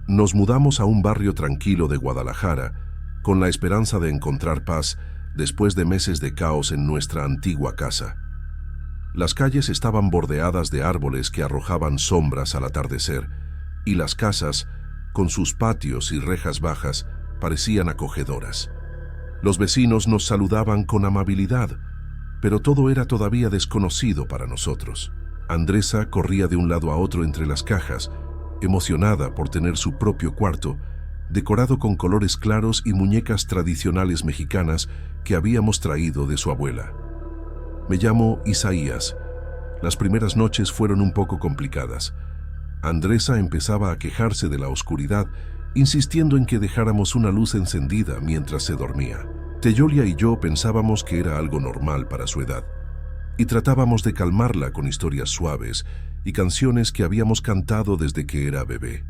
Nos mudamos a un barrio tranquilo de Guadalajara, con la esperanza de encontrar paz después de meses de caos en nuestra antigua casa. Las calles estaban bordeadas de árboles que arrojaban sombras al atardecer, y las casas, con sus patios y rejas bajas, parecían acogedoras. Los vecinos nos saludaban con amabilidad, pero todo era todavía desconocido para nosotros. Andresa corría de un lado a otro entre las cajas, emocionada por tener su propio cuarto, decorado con colores claros y muñecas tradicionales mexicanas que habíamos traído de su abuela. Me llamo Isaías. Las primeras noches fueron un poco complicadas. Andresa empezaba a quejarse de la oscuridad, insistiendo en que dejáramos una luz encendida mientras se dormía. Teyolia y yo pensábamos que era algo normal para su edad, y tratábamos de calmarla con historias suaves y canciones que habíamos cantado desde que era bebé.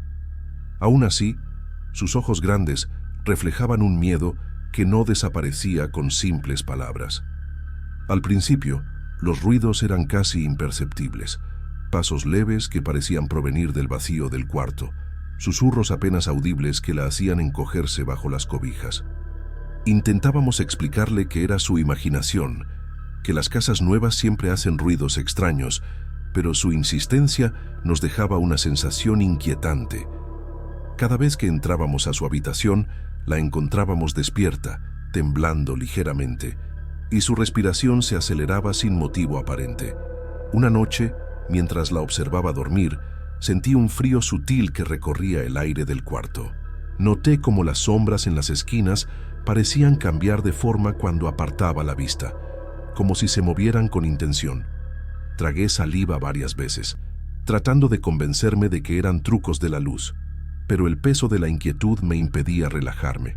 Aún así, sus ojos grandes reflejaban un miedo que no desaparecía con simples palabras. Al principio, los ruidos eran casi imperceptibles, pasos leves que parecían provenir del vacío del cuarto, susurros apenas audibles que la hacían encogerse bajo las cobijas. Intentábamos explicarle que era su imaginación, que las casas nuevas siempre hacen ruidos extraños, pero su insistencia nos dejaba una sensación inquietante. Cada vez que entrábamos a su habitación, la encontrábamos despierta, temblando ligeramente, y su respiración se aceleraba sin motivo aparente. Una noche, mientras la observaba dormir, sentí un frío sutil que recorría el aire del cuarto. Noté cómo las sombras en las esquinas parecían cambiar de forma cuando apartaba la vista, como si se movieran con intención. Tragué saliva varias veces, tratando de convencerme de que eran trucos de la luz, pero el peso de la inquietud me impedía relajarme.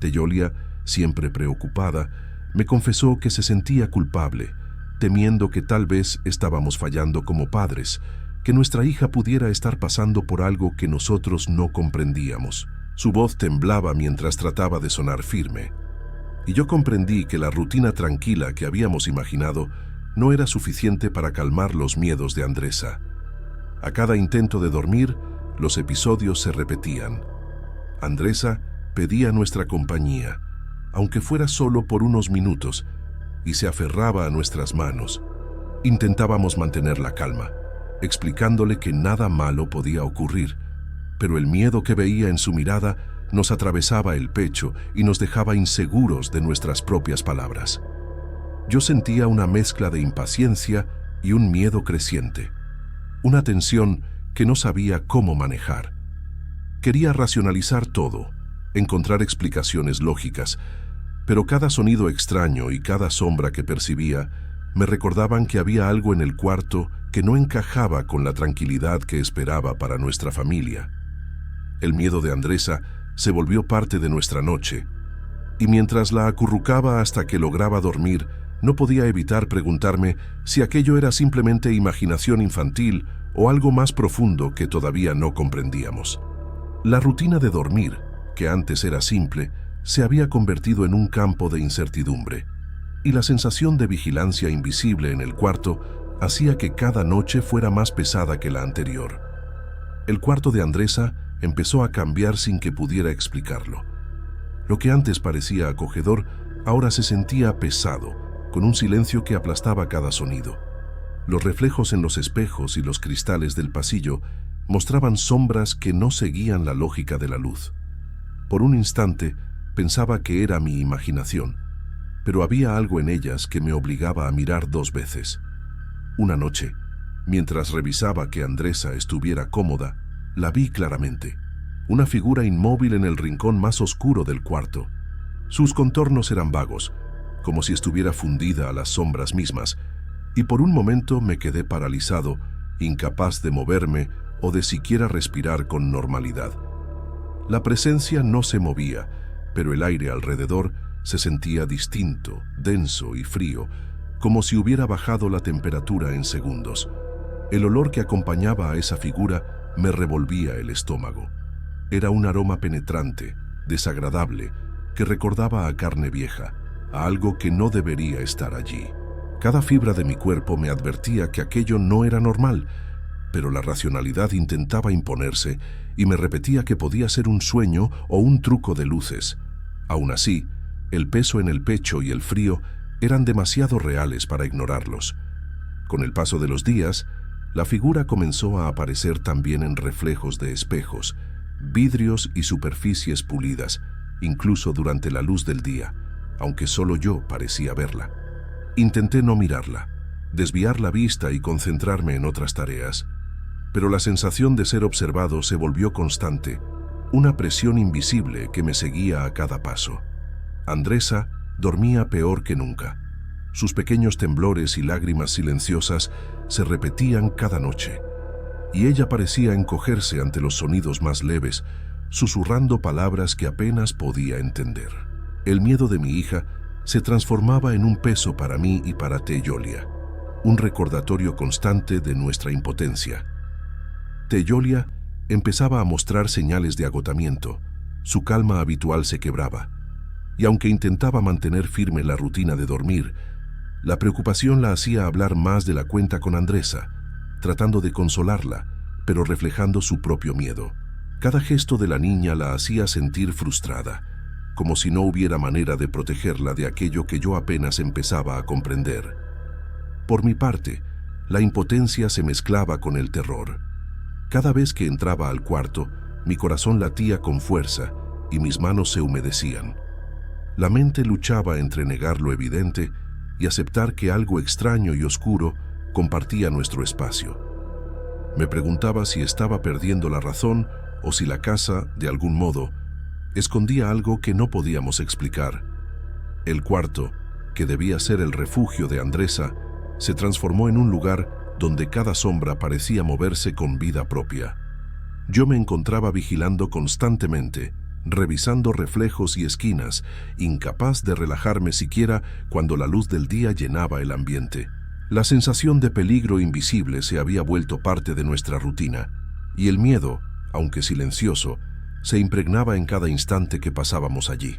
Teyolia, siempre preocupada, me confesó que se sentía culpable, temiendo que tal vez estábamos fallando como padres, que nuestra hija pudiera estar pasando por algo que nosotros no comprendíamos. Su voz temblaba mientras trataba de sonar firme, y yo comprendí que la rutina tranquila que habíamos imaginado no era suficiente para calmar los miedos de Andresa. A cada intento de dormir, los episodios se repetían. Andresa pedía nuestra compañía, aunque fuera solo por unos minutos, y se aferraba a nuestras manos. Intentábamos mantener la calma, explicándole que nada malo podía ocurrir, pero el miedo que veía en su mirada nos atravesaba el pecho y nos dejaba inseguros de nuestras propias palabras. Yo sentía una mezcla de impaciencia y un miedo creciente, una tensión que no sabía cómo manejar. Quería racionalizar todo, encontrar explicaciones lógicas, pero cada sonido extraño y cada sombra que percibía me recordaban que había algo en el cuarto que no encajaba con la tranquilidad que esperaba para nuestra familia. El miedo de Andresa se volvió parte de nuestra noche, y mientras la acurrucaba hasta que lograba dormir, no podía evitar preguntarme si aquello era simplemente imaginación infantil o algo más profundo que todavía no comprendíamos. La rutina de dormir, que antes era simple, se había convertido en un campo de incertidumbre, y la sensación de vigilancia invisible en el cuarto hacía que cada noche fuera más pesada que la anterior. El cuarto de Andresa empezó a cambiar sin que pudiera explicarlo. Lo que antes parecía acogedor, ahora se sentía pesado, con un silencio que aplastaba cada sonido. Los reflejos en los espejos y los cristales del pasillo mostraban sombras que no seguían la lógica de la luz. Por un instante pensaba que era mi imaginación, pero había algo en ellas que me obligaba a mirar 2 veces. Una noche, mientras revisaba que Andresa estuviera cómoda, la vi claramente, una figura inmóvil en el rincón más oscuro del cuarto. Sus contornos eran vagos, como si estuviera fundida a las sombras mismas, y por un momento me quedé paralizado, incapaz de moverme o de siquiera respirar con normalidad. La presencia no se movía, pero el aire alrededor se sentía distinto, denso y frío, como si hubiera bajado la temperatura en segundos. El olor que acompañaba a esa figura me revolvía el estómago. Era un aroma penetrante, desagradable, que recordaba a carne vieja, a algo que no debería estar allí. Cada fibra de mi cuerpo me advertía que aquello no era normal, pero la racionalidad intentaba imponerse y me repetía que podía ser un sueño o un truco de luces. Aún así, el peso en el pecho y el frío eran demasiado reales para ignorarlos. Con el paso de los días, la figura comenzó a aparecer también en reflejos de espejos, vidrios y superficies pulidas, incluso durante la luz del día, aunque solo yo parecía verla. Intenté no mirarla, desviar la vista y concentrarme en otras tareas, pero la sensación de ser observado se volvió constante, una presión invisible que me seguía a cada paso. Andresa dormía peor que nunca. Sus pequeños temblores y lágrimas silenciosas se repetían cada noche, y ella parecía encogerse ante los sonidos más leves, susurrando palabras que apenas podía entender. El miedo de mi hija se transformaba en un peso para mí y para Teyolia, un recordatorio constante de nuestra impotencia. Teyolia empezaba a mostrar señales de agotamiento, su calma habitual se quebraba, y aunque intentaba mantener firme la rutina de dormir, la preocupación la hacía hablar más de la cuenta con Andresa, tratando de consolarla, pero reflejando su propio miedo. Cada gesto de la niña la hacía sentir frustrada, como si no hubiera manera de protegerla de aquello que yo apenas empezaba a comprender. Por mi parte, la impotencia se mezclaba con el terror. Cada vez que entraba al cuarto, mi corazón latía con fuerza y mis manos se humedecían. La mente luchaba entre negar lo evidente y aceptar que algo extraño y oscuro compartía nuestro espacio. Me preguntaba si estaba perdiendo la razón o si la casa, de algún modo, escondía algo que no podíamos explicar. El cuarto, que debía ser el refugio de Andresa, se transformó en un lugar donde cada sombra parecía moverse con vida propia. Yo me encontraba vigilando constantemente, revisando reflejos y esquinas, incapaz de relajarme siquiera cuando la luz del día llenaba el ambiente. La sensación de peligro invisible se había vuelto parte de nuestra rutina, y el miedo, aunque silencioso, se impregnaba en cada instante que pasábamos allí.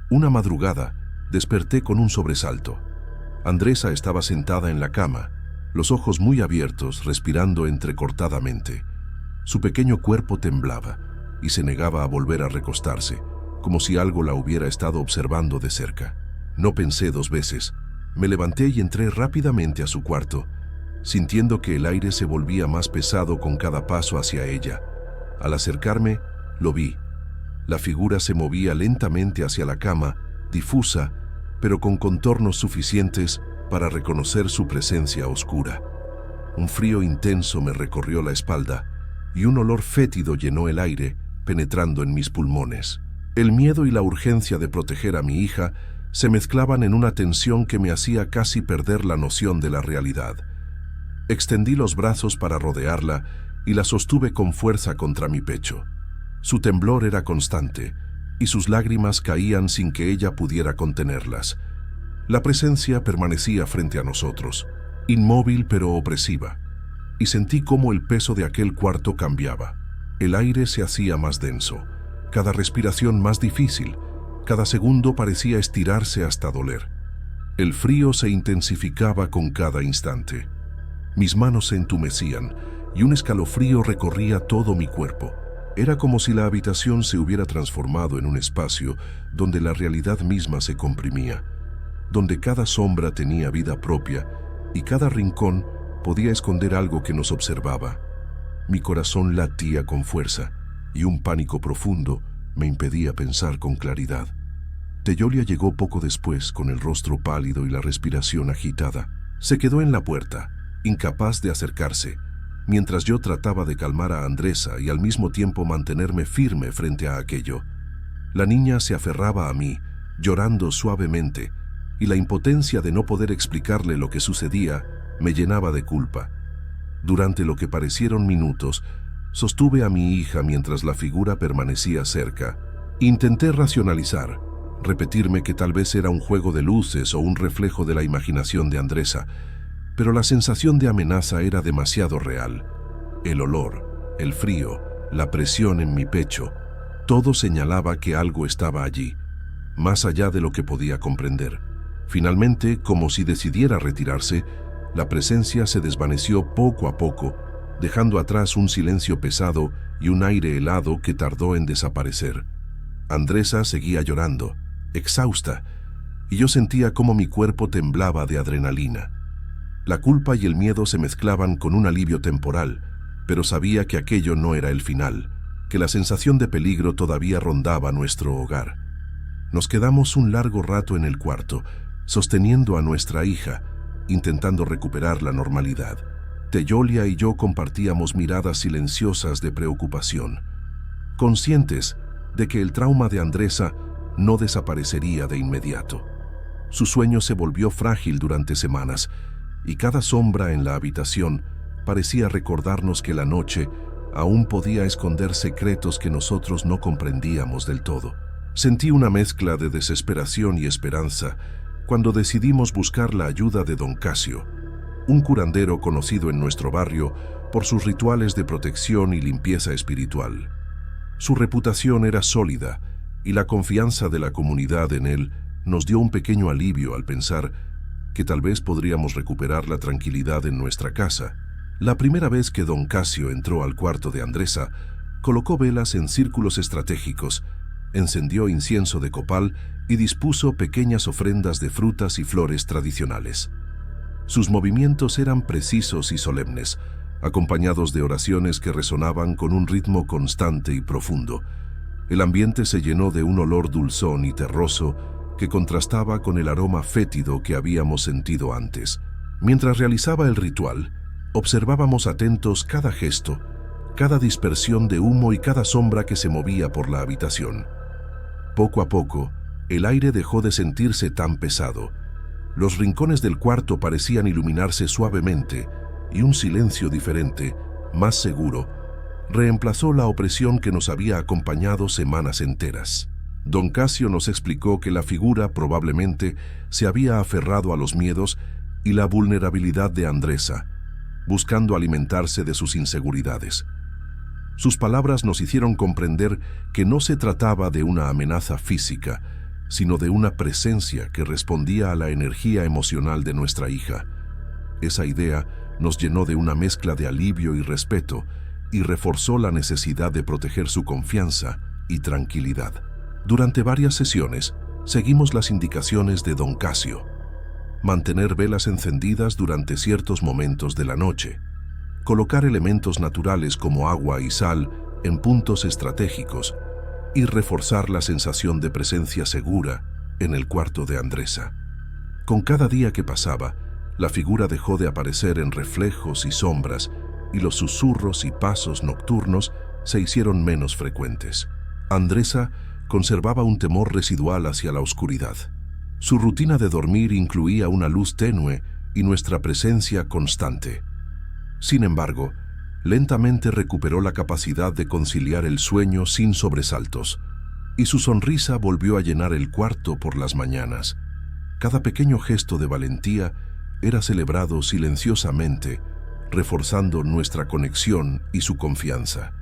Una madrugada, desperté con un sobresalto. Andresa estaba sentada en la cama, los ojos muy abiertos, respirando entrecortadamente. Su pequeño cuerpo temblaba y se negaba a volver a recostarse, como si algo la hubiera estado observando de cerca. No pensé dos veces. Me levanté y entré rápidamente a su cuarto, sintiendo que el aire se volvía más pesado con cada paso hacia ella. Al acercarme, lo vi. La figura se movía lentamente hacia la cama, difusa, pero con contornos suficientes para reconocer su presencia oscura. Un frío intenso me recorrió la espalda y un olor fétido llenó el aire, penetrando en mis pulmones. El miedo y la urgencia de proteger a mi hija se mezclaban en una tensión que me hacía casi perder la noción de la realidad. Extendí los brazos para rodearla y la sostuve con fuerza contra mi pecho. Su temblor era constante y sus lágrimas caían sin que ella pudiera contenerlas. La presencia permanecía frente a nosotros, inmóvil pero opresiva, y sentí cómo el peso de aquel cuarto cambiaba. El aire se hacía más denso, cada respiración más difícil, cada segundo parecía estirarse hasta doler. El frío se intensificaba con cada instante. Mis manos se entumecían y un escalofrío recorría todo mi cuerpo. Era como si la habitación se hubiera transformado en un espacio donde la realidad misma se comprimía, donde cada sombra tenía vida propia y cada rincón podía esconder algo que nos observaba. Mi corazón latía con fuerza y un pánico profundo me impedía pensar con claridad. Teyolia llegó poco después con el rostro pálido y la respiración agitada. Se quedó en la puerta, incapaz de acercarse, mientras yo trataba de calmar a Andresa y al mismo tiempo mantenerme firme frente a aquello. La niña se aferraba a mí, llorando suavemente, y la impotencia de no poder explicarle lo que sucedía me llenaba de culpa. Durante lo que parecieron minutos, sostuve a mi hija mientras la figura permanecía cerca. Intenté racionalizar, repetirme que tal vez era un juego de luces o un reflejo de la imaginación de Andresa, pero la sensación de amenaza era demasiado real. El olor, el frío, la presión en mi pecho, todo señalaba que algo estaba allí, más allá de lo que podía comprender. Finalmente, como si decidiera retirarse, la presencia se desvaneció poco a poco dejando atrás un silencio pesado y un aire helado que tardó en desaparecer. Andresa seguía llorando, exhausta, y yo sentía cómo mi cuerpo temblaba de adrenalina. La culpa y el miedo se mezclaban con un alivio temporal, pero sabía que aquello no era el final, que la sensación de peligro todavía rondaba nuestro hogar. Nos quedamos un largo rato en el cuarto, sosteniendo a nuestra hija, intentando recuperar la normalidad. Teyolia y yo compartíamos miradas silenciosas de preocupación, conscientes de que el trauma de Andresa no desaparecería de inmediato. Su sueño se volvió frágil durante semanas, y cada sombra en la habitación parecía recordarnos que la noche aún podía esconder secretos que nosotros no comprendíamos del todo. Sentí una mezcla de desesperación y esperanza cuando decidimos buscar la ayuda de don Casio, un curandero conocido en nuestro barrio por sus rituales de protección y limpieza espiritual. Su reputación era sólida y la confianza de la comunidad en él nos dio un pequeño alivio al pensar que tal vez podríamos recuperar la tranquilidad en nuestra casa. La primera vez que don Casio entró al cuarto de Andresa, colocó velas en círculos estratégicos, encendió incienso de copal y dispuso pequeñas ofrendas de frutas y flores tradicionales. Sus movimientos eran precisos y solemnes, acompañados de oraciones que resonaban con un ritmo constante y profundo. El ambiente se llenó de un olor dulzón y terroso que contrastaba con el aroma fétido que habíamos sentido antes. Mientras realizaba el ritual, observábamos atentos cada gesto, cada dispersión de humo y cada sombra que se movía por la habitación. Poco a poco, el aire dejó de sentirse tan pesado. Los rincones del cuarto parecían iluminarse suavemente y un silencio diferente, más seguro, reemplazó la opresión que nos había acompañado semanas enteras. Don Casio nos explicó que la figura probablemente se había aferrado a los miedos y la vulnerabilidad de Andresa, buscando alimentarse de sus inseguridades. Sus palabras nos hicieron comprender que no se trataba de una amenaza física, sino de una presencia que respondía a la energía emocional de nuestra hija. Esa idea nos llenó de una mezcla de alivio y respeto y reforzó la necesidad de proteger su confianza y tranquilidad. Durante varias sesiones, seguimos las indicaciones de don Casio. Mantener velas encendidas durante ciertos momentos de la noche, colocar elementos naturales como agua y sal en puntos estratégicos y reforzar la sensación de presencia segura en el cuarto de Andresa. Con cada día que pasaba, la figura dejó de aparecer en reflejos y sombras y los susurros y pasos nocturnos se hicieron menos frecuentes. Andresa conservaba un temor residual hacia la oscuridad. Su rutina de dormir incluía una luz tenue y nuestra presencia constante. Sin embargo, lentamente recuperó la capacidad de conciliar el sueño sin sobresaltos, y su sonrisa volvió a llenar el cuarto por las mañanas. Cada pequeño gesto de valentía era celebrado silenciosamente, reforzando nuestra conexión y su confianza.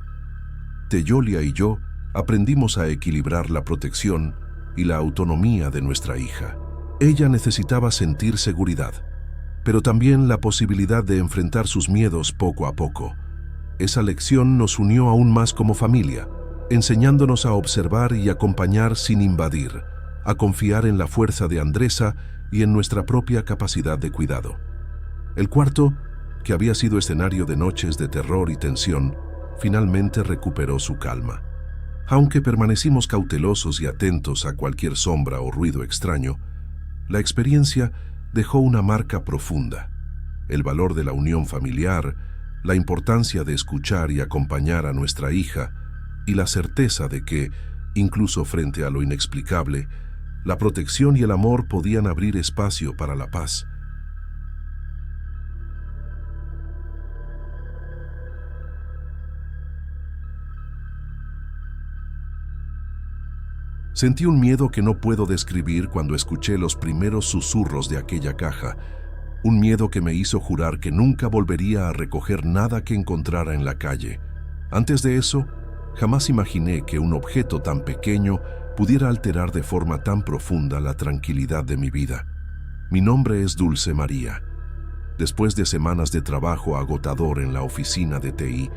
Teyolia y yo aprendimos a equilibrar la protección y la autonomía de nuestra hija. Ella necesitaba sentir seguridad, pero también la posibilidad de enfrentar sus miedos poco a poco. Esa lección nos unió aún más como familia, enseñándonos a observar y acompañar sin invadir, a confiar en la fuerza de Andresa y en nuestra propia capacidad de cuidado. El cuarto, que había sido escenario de noches de terror y tensión, finalmente recuperó su calma. Aunque permanecimos cautelosos y atentos a cualquier sombra o ruido extraño, la experiencia dejó una marca profunda. El valor de la unión familiar, la importancia de escuchar y acompañar a nuestra hija y la certeza de que, incluso frente a lo inexplicable, la protección y el amor podían abrir espacio para la paz. Sentí un miedo que no puedo describir cuando escuché los primeros susurros de aquella caja, un miedo que me hizo jurar que nunca volvería a recoger nada que encontrara en la calle. Antes de eso, jamás imaginé que un objeto tan pequeño pudiera alterar de forma tan profunda la tranquilidad de mi vida. Mi nombre es Dulce María, Después de semanas de trabajo agotador en la oficina de TI,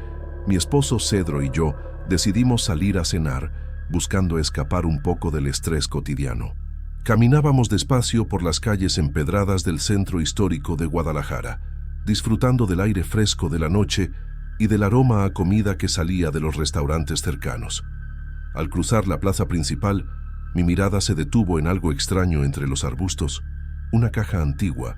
mi esposo Cedro y yo decidimos salir a cenar, buscando escapar un poco del estrés cotidiano. Caminábamos despacio por las calles empedradas del centro histórico de Guadalajara, disfrutando del aire fresco de la noche y del aroma a comida que salía de los restaurantes cercanos. Al cruzar la plaza principal, mi mirada se detuvo en algo extraño entre los arbustos, una caja antigua,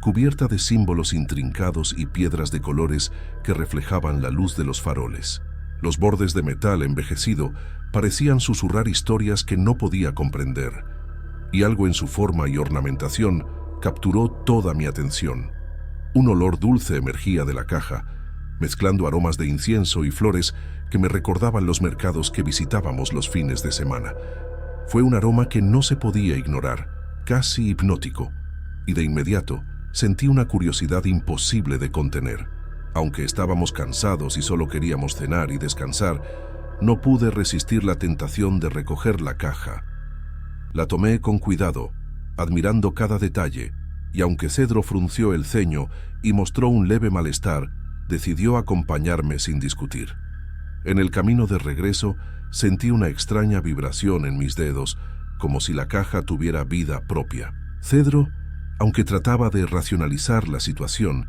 cubierta de símbolos intrincados y piedras de colores que reflejaban la luz de los faroles. Los bordes de metal envejecido parecían susurrar historias que no podía comprender, y algo en su forma y ornamentación capturó toda mi atención. Un olor dulce emergía de la caja, mezclando aromas de incienso y flores que me recordaban los mercados que visitábamos los fines de semana. Fue un aroma que no se podía ignorar, casi hipnótico, y de inmediato sentí una curiosidad imposible de contener. Aunque estábamos cansados y solo queríamos cenar y descansar, no pude resistir la tentación de recoger la caja. La tomé con cuidado, admirando cada detalle, y aunque Cedro frunció el ceño y mostró un leve malestar, decidió acompañarme sin discutir. En el camino de regreso, sentí una extraña vibración en mis dedos, como si la caja tuviera vida propia. Cedro, aunque trataba de racionalizar la situación,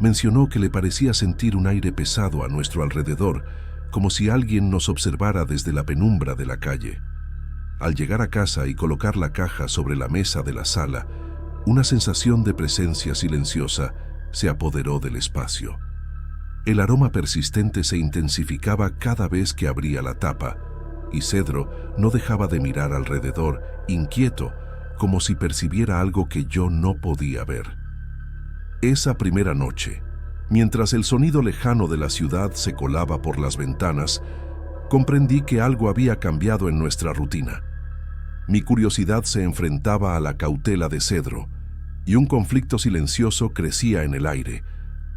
mencionó que le parecía sentir un aire pesado a nuestro alrededor, como si alguien nos observara desde la penumbra de la calle. Al llegar a casa y colocar la caja sobre la mesa de la sala, una sensación de presencia silenciosa se apoderó del espacio. El aroma persistente se intensificaba cada vez que abría la tapa, y Cedro no dejaba de mirar alrededor, inquieto, como si percibiera algo que yo no podía ver. Esa primera noche, mientras el sonido lejano de la ciudad se colaba por las ventanas, comprendí que algo había cambiado en nuestra rutina. Mi curiosidad se enfrentaba a la cautela de Cedro, y un conflicto silencioso crecía en el aire,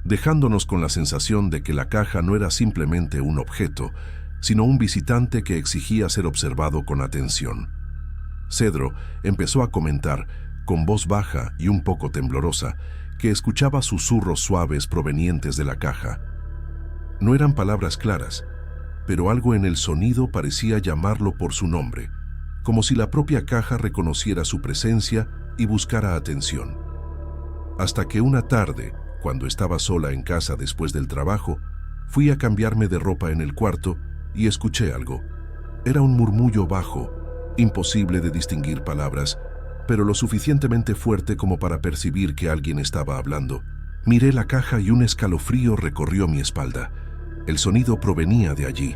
dejándonos con la sensación de que la caja no era simplemente un objeto, sino un visitante que exigía ser observado con atención. Cedro empezó a comentar, con voz baja y un poco temblorosa, que escuchaba susurros suaves provenientes de la caja. No eran palabras claras, pero algo en el sonido parecía llamarlo por su nombre, como si la propia caja reconociera su presencia y buscara atención. Hasta que una tarde, cuando estaba sola en casa después del trabajo, fui a cambiarme de ropa en el cuarto y escuché algo. Era un murmullo bajo, imposible de distinguir palabras, pero lo suficientemente fuerte como para percibir que alguien estaba hablando. Miré la caja y un escalofrío recorrió mi espalda. El sonido provenía de allí.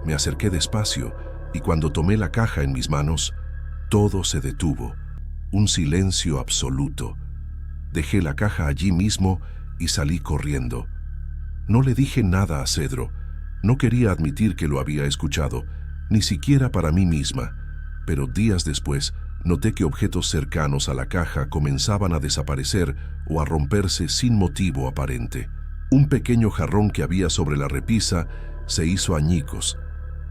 Me acerqué despacio y cuando tomé la caja en mis manos, todo se detuvo. Un silencio absoluto. Dejé la caja allí mismo y salí corriendo. No le dije nada a Cedro. No quería admitir que lo había escuchado, ni siquiera para mí misma. Pero días después, noté que objetos cercanos a la caja comenzaban a desaparecer o a romperse sin motivo aparente. Un pequeño jarrón que había sobre la repisa se hizo añicos,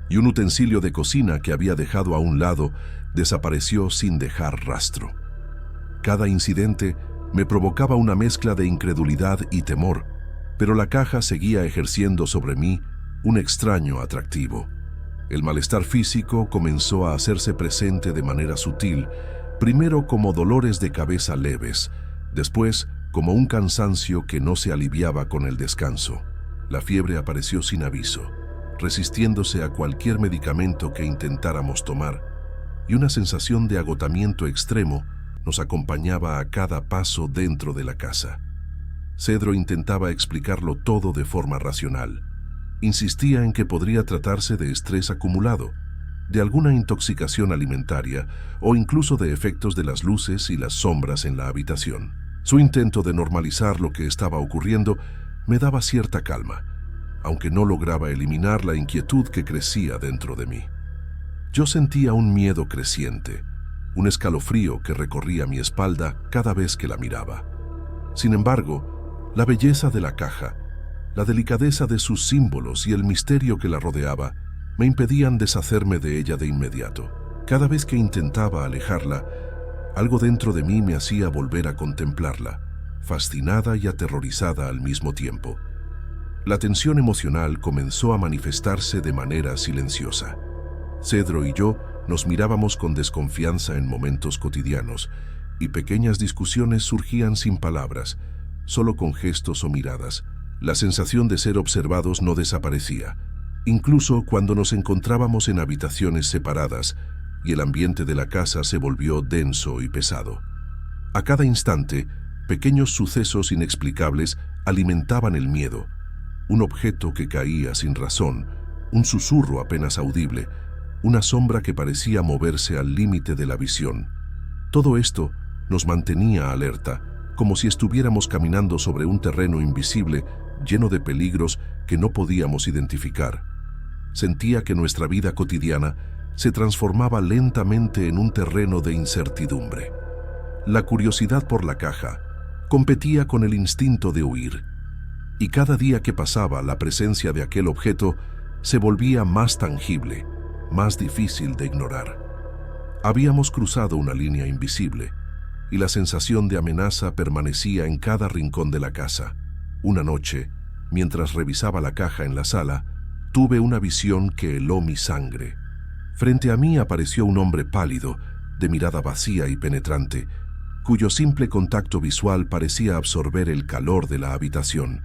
y un utensilio de cocina que había dejado a un lado desapareció sin dejar rastro. Cada incidente me provocaba una mezcla de incredulidad y temor, pero la caja seguía ejerciendo sobre mí un extraño atractivo. El malestar físico comenzó a hacerse presente de manera sutil, primero como dolores de cabeza leves, después como un cansancio que no se aliviaba con el descanso. La fiebre apareció sin aviso, resistiéndose a cualquier medicamento que intentáramos tomar, y una sensación de agotamiento extremo nos acompañaba a cada paso dentro de la casa. Cedro intentaba explicarlo todo de forma racional. Insistía en que podría tratarse de estrés acumulado, de alguna intoxicación alimentaria o incluso de efectos de las luces y las sombras en la habitación. Su intento de normalizar lo que estaba ocurriendo me daba cierta calma, aunque no lograba eliminar la inquietud que crecía dentro de mí. Yo sentía un miedo creciente, un escalofrío que recorría mi espalda cada vez que la miraba. Sin embargo, la belleza de la caja, la delicadeza de sus símbolos y el misterio que la rodeaba me impedían deshacerme de ella de inmediato. Cada vez que intentaba alejarla, algo dentro de mí me hacía volver a contemplarla, fascinada y aterrorizada al mismo tiempo. La tensión emocional comenzó a manifestarse de manera silenciosa. Cedro y yo nos mirábamos con desconfianza en momentos cotidianos, y pequeñas discusiones surgían sin palabras, solo con gestos o miradas. La sensación de ser observados no desaparecía, incluso cuando nos encontrábamos en habitaciones separadas y el ambiente de la casa se volvió denso y pesado. A cada instante, pequeños sucesos inexplicables alimentaban el miedo. Un objeto que caía sin razón, un susurro apenas audible, una sombra que parecía moverse al límite de la visión. Todo esto nos mantenía alerta, como si estuviéramos caminando sobre un terreno invisible lleno de peligros que no podíamos identificar. Sentía que nuestra vida cotidiana se transformaba lentamente en un terreno de incertidumbre. La curiosidad por la caja competía con el instinto de huir, y cada día que pasaba la presencia de aquel objeto se volvía más tangible, más difícil de ignorar. Habíamos cruzado una línea invisible, y la sensación de amenaza permanecía en cada rincón de la casa. Una noche, mientras revisaba la caja en la sala, tuve una visión que heló mi sangre. Frente a mí apareció un hombre pálido, de mirada vacía y penetrante, cuyo simple contacto visual parecía absorber el calor de la habitación.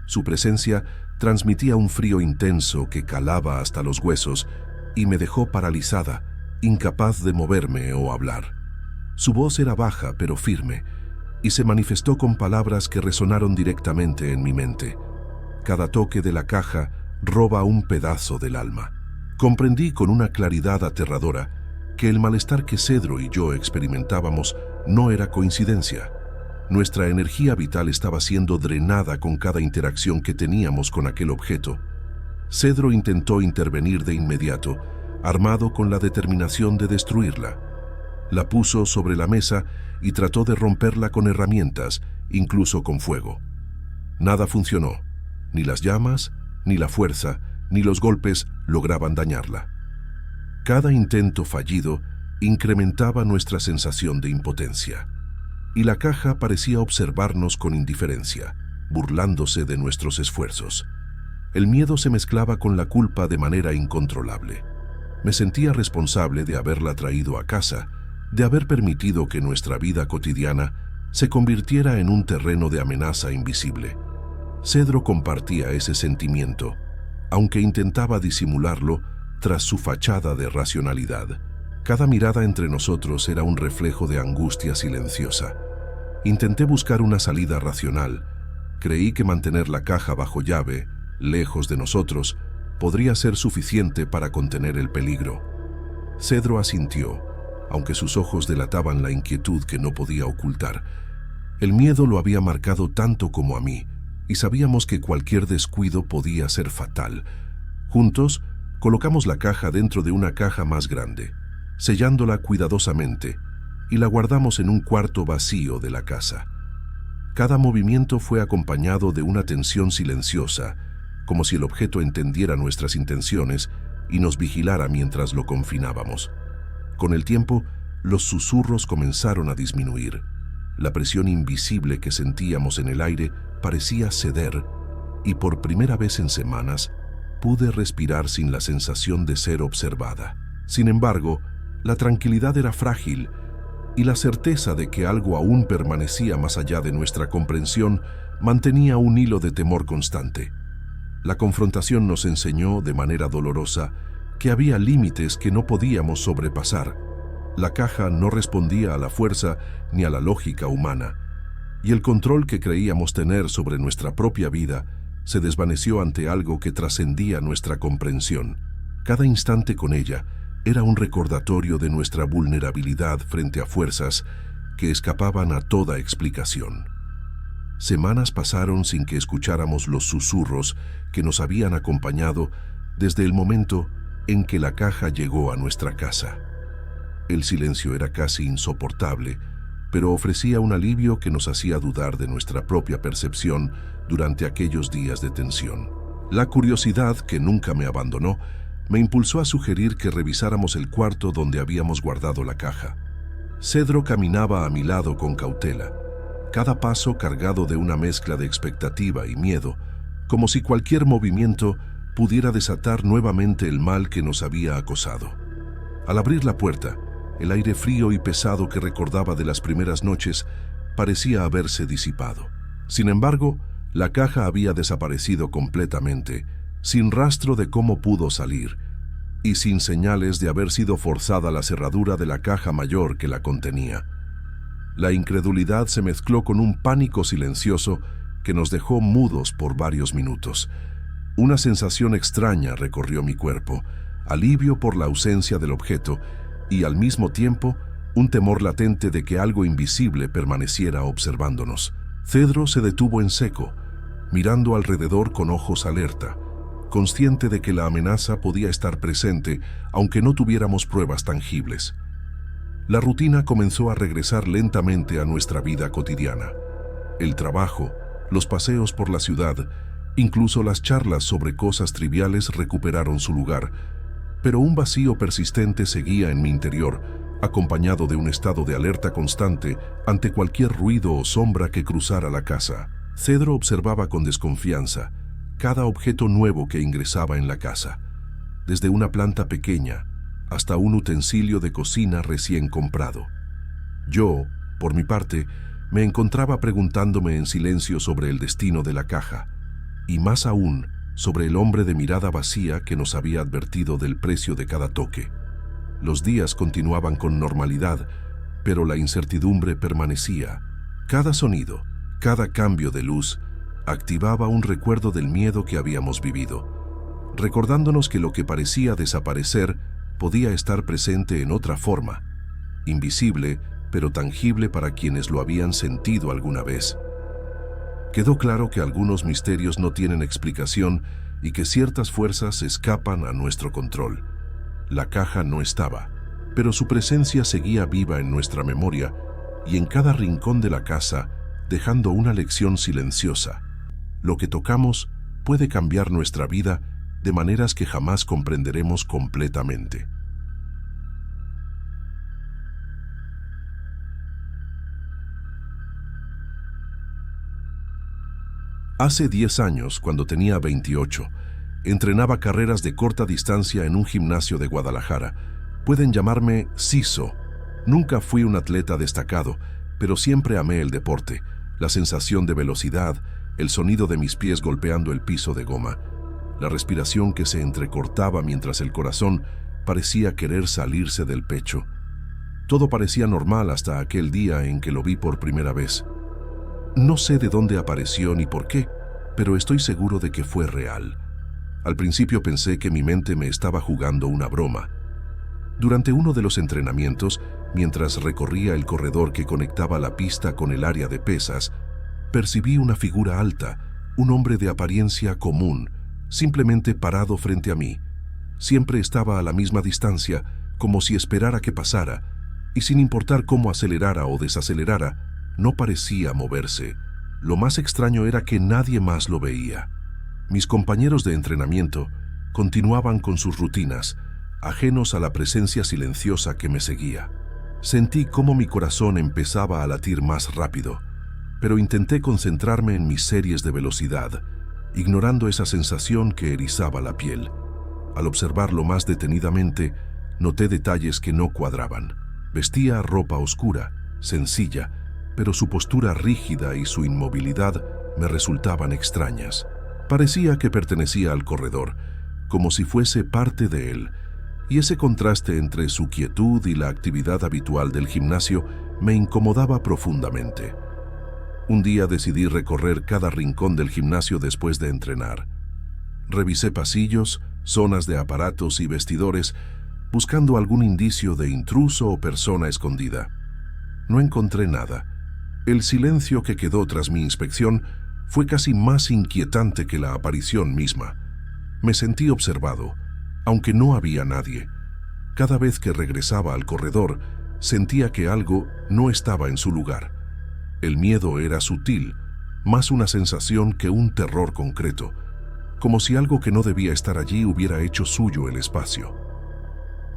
Su presencia transmitía un frío intenso que calaba hasta los huesos y me dejó paralizada, incapaz de moverme o hablar. Su voz era baja pero firme, y se manifestó con palabras que resonaron directamente en mi mente. Cada toque de la caja roba un pedazo del alma. Comprendí con una claridad aterradora que el malestar que Cedro y yo experimentábamos no era coincidencia. Nuestra energía vital estaba siendo drenada con cada interacción que teníamos con aquel objeto. Cedro intentó intervenir de inmediato, armado con la determinación de destruirla. La puso sobre la mesa y trató de romperla con herramientas, incluso con fuego. Nada funcionó. Ni las llamas, ni la fuerza, ni los golpes lograban dañarla. Cada intento fallido incrementaba nuestra sensación de impotencia, y la caja parecía observarnos con indiferencia, burlándose de nuestros esfuerzos. El miedo se mezclaba con la culpa de manera incontrolable. Me sentía responsable de haberla traído a casa, de haber permitido que nuestra vida cotidiana se convirtiera en un terreno de amenaza invisible. Cedro compartía ese sentimiento, aunque intentaba disimularlo tras su fachada de racionalidad. Cada mirada entre nosotros era un reflejo de angustia silenciosa. Intenté buscar una salida racional. Creí que mantener la caja bajo llave, lejos de nosotros, podría ser suficiente para contener el peligro. Cedro asintió, aunque sus ojos delataban la inquietud que no podía ocultar. El miedo lo había marcado tanto como a mí, y sabíamos que cualquier descuido podía ser fatal. Juntos, colocamos la caja dentro de una caja más grande, sellándola cuidadosamente, y la guardamos en un cuarto vacío de la casa. Cada movimiento fue acompañado de una tensión silenciosa, como si el objeto entendiera nuestras intenciones y nos vigilara mientras lo confinábamos. Con el tiempo, los susurros comenzaron a disminuir. La presión invisible que sentíamos en el aire parecía ceder, y por primera vez en semanas pude respirar sin la sensación de ser observada. Sin embargo, la tranquilidad era frágil, y la certeza de que algo aún permanecía más allá de nuestra comprensión mantenía un hilo de temor constante. La confrontación nos enseñó de manera dolorosa que había límites que no podíamos sobrepasar. La caja no respondía a la fuerza ni a la lógica humana, y el control que creíamos tener sobre nuestra propia vida se desvaneció ante algo que trascendía nuestra comprensión. Cada instante con ella era un recordatorio de nuestra vulnerabilidad frente a fuerzas que escapaban a toda explicación. Semanas pasaron sin que escucháramos los susurros que nos habían acompañado desde el momento en que la caja llegó a nuestra casa. El silencio era casi insoportable, pero ofrecía un alivio que nos hacía dudar de nuestra propia percepción durante aquellos días de tensión. La curiosidad, que nunca me abandonó, me impulsó a sugerir que revisáramos el cuarto donde habíamos guardado la caja. Cedro caminaba a mi lado con cautela, cada paso cargado de una mezcla de expectativa y miedo, como si cualquier movimiento pudiera desatar nuevamente el mal que nos había acosado. Al abrir la puerta, el aire frío y pesado que recordaba de las primeras noches parecía haberse disipado. Sin embargo, la caja había desaparecido completamente, sin rastro de cómo pudo salir, y sin señales de haber sido forzada la cerradura de la caja mayor que la contenía. La incredulidad se mezcló con un pánico silencioso que nos dejó mudos por varios minutos. Una sensación extraña recorrió mi cuerpo, alivio por la ausencia del objeto y al mismo tiempo un temor latente de que algo invisible permaneciera observándonos. Cedro se detuvo en seco, mirando alrededor con ojos alerta, consciente de que la amenaza podía estar presente aunque no tuviéramos pruebas tangibles. La rutina comenzó a regresar lentamente a nuestra vida cotidiana. El trabajo, los paseos por la ciudad, incluso las charlas sobre cosas triviales recuperaron su lugar, pero un vacío persistente seguía en mi interior, acompañado de un estado de alerta constante ante cualquier ruido o sombra que cruzara la casa. Cedro observaba con desconfianza cada objeto nuevo que ingresaba en la casa, desde una planta pequeña hasta un utensilio de cocina recién comprado. Yo, por mi parte, me encontraba preguntándome en silencio sobre el destino de la caja, y más aún sobre el hombre de mirada vacía que nos había advertido del precio de cada toque. Los días continuaban con normalidad, pero la incertidumbre permanecía. Cada sonido, cada cambio de luz, activaba un recuerdo del miedo que habíamos vivido, recordándonos que lo que parecía desaparecer podía estar presente en otra forma, invisible pero tangible para quienes lo habían sentido alguna vez. Quedó claro que algunos misterios no tienen explicación y que ciertas fuerzas escapan a nuestro control. La caja no estaba, pero su presencia seguía viva en nuestra memoria y en cada rincón de la casa, dejando una lección silenciosa. Lo que tocamos puede cambiar nuestra vida de maneras que jamás comprenderemos completamente. Hace 10 años, cuando tenía 28, entrenaba carreras de corta distancia en un gimnasio de Guadalajara. Pueden llamarme Siso. Nunca fui un atleta destacado, pero siempre amé el deporte, la sensación de velocidad, el sonido de mis pies golpeando el piso de goma, la respiración que se entrecortaba mientras el corazón parecía querer salirse del pecho. Todo parecía normal hasta aquel día en que lo vi por primera vez. No sé de dónde apareció ni por qué, pero estoy seguro de que fue real. Al principio pensé que mi mente me estaba jugando una broma. Durante uno de los entrenamientos, mientras recorría el corredor que conectaba la pista con el área de pesas, percibí una figura alta, un hombre de apariencia común, simplemente parado frente a mí. Siempre estaba a la misma distancia, como si esperara que pasara, y sin importar cómo acelerara o desacelerara, no parecía moverse. Lo más extraño era que nadie más lo veía. Mis compañeros de entrenamiento continuaban con sus rutinas, ajenos a la presencia silenciosa que me seguía. Sentí cómo mi corazón empezaba a latir más rápido, pero intenté concentrarme en mis series de velocidad, ignorando esa sensación que erizaba la piel. Al observarlo más detenidamente, noté detalles que no cuadraban. Vestía ropa oscura, sencilla, pero su postura rígida y su inmovilidad me resultaban extrañas. Parecía que pertenecía al corredor, como si fuese parte de él, y ese contraste entre su quietud y la actividad habitual del gimnasio me incomodaba profundamente. Un día decidí recorrer cada rincón del gimnasio después de entrenar. Revisé pasillos, zonas de aparatos y vestidores, buscando algún indicio de intruso o persona escondida. No encontré nada. El silencio que quedó tras mi inspección fue casi más inquietante que la aparición misma. Me sentí observado, aunque no había nadie. Cada vez que regresaba al corredor, sentía que algo no estaba en su lugar. El miedo era sutil, más una sensación que un terror concreto, como si algo que no debía estar allí hubiera hecho suyo el espacio.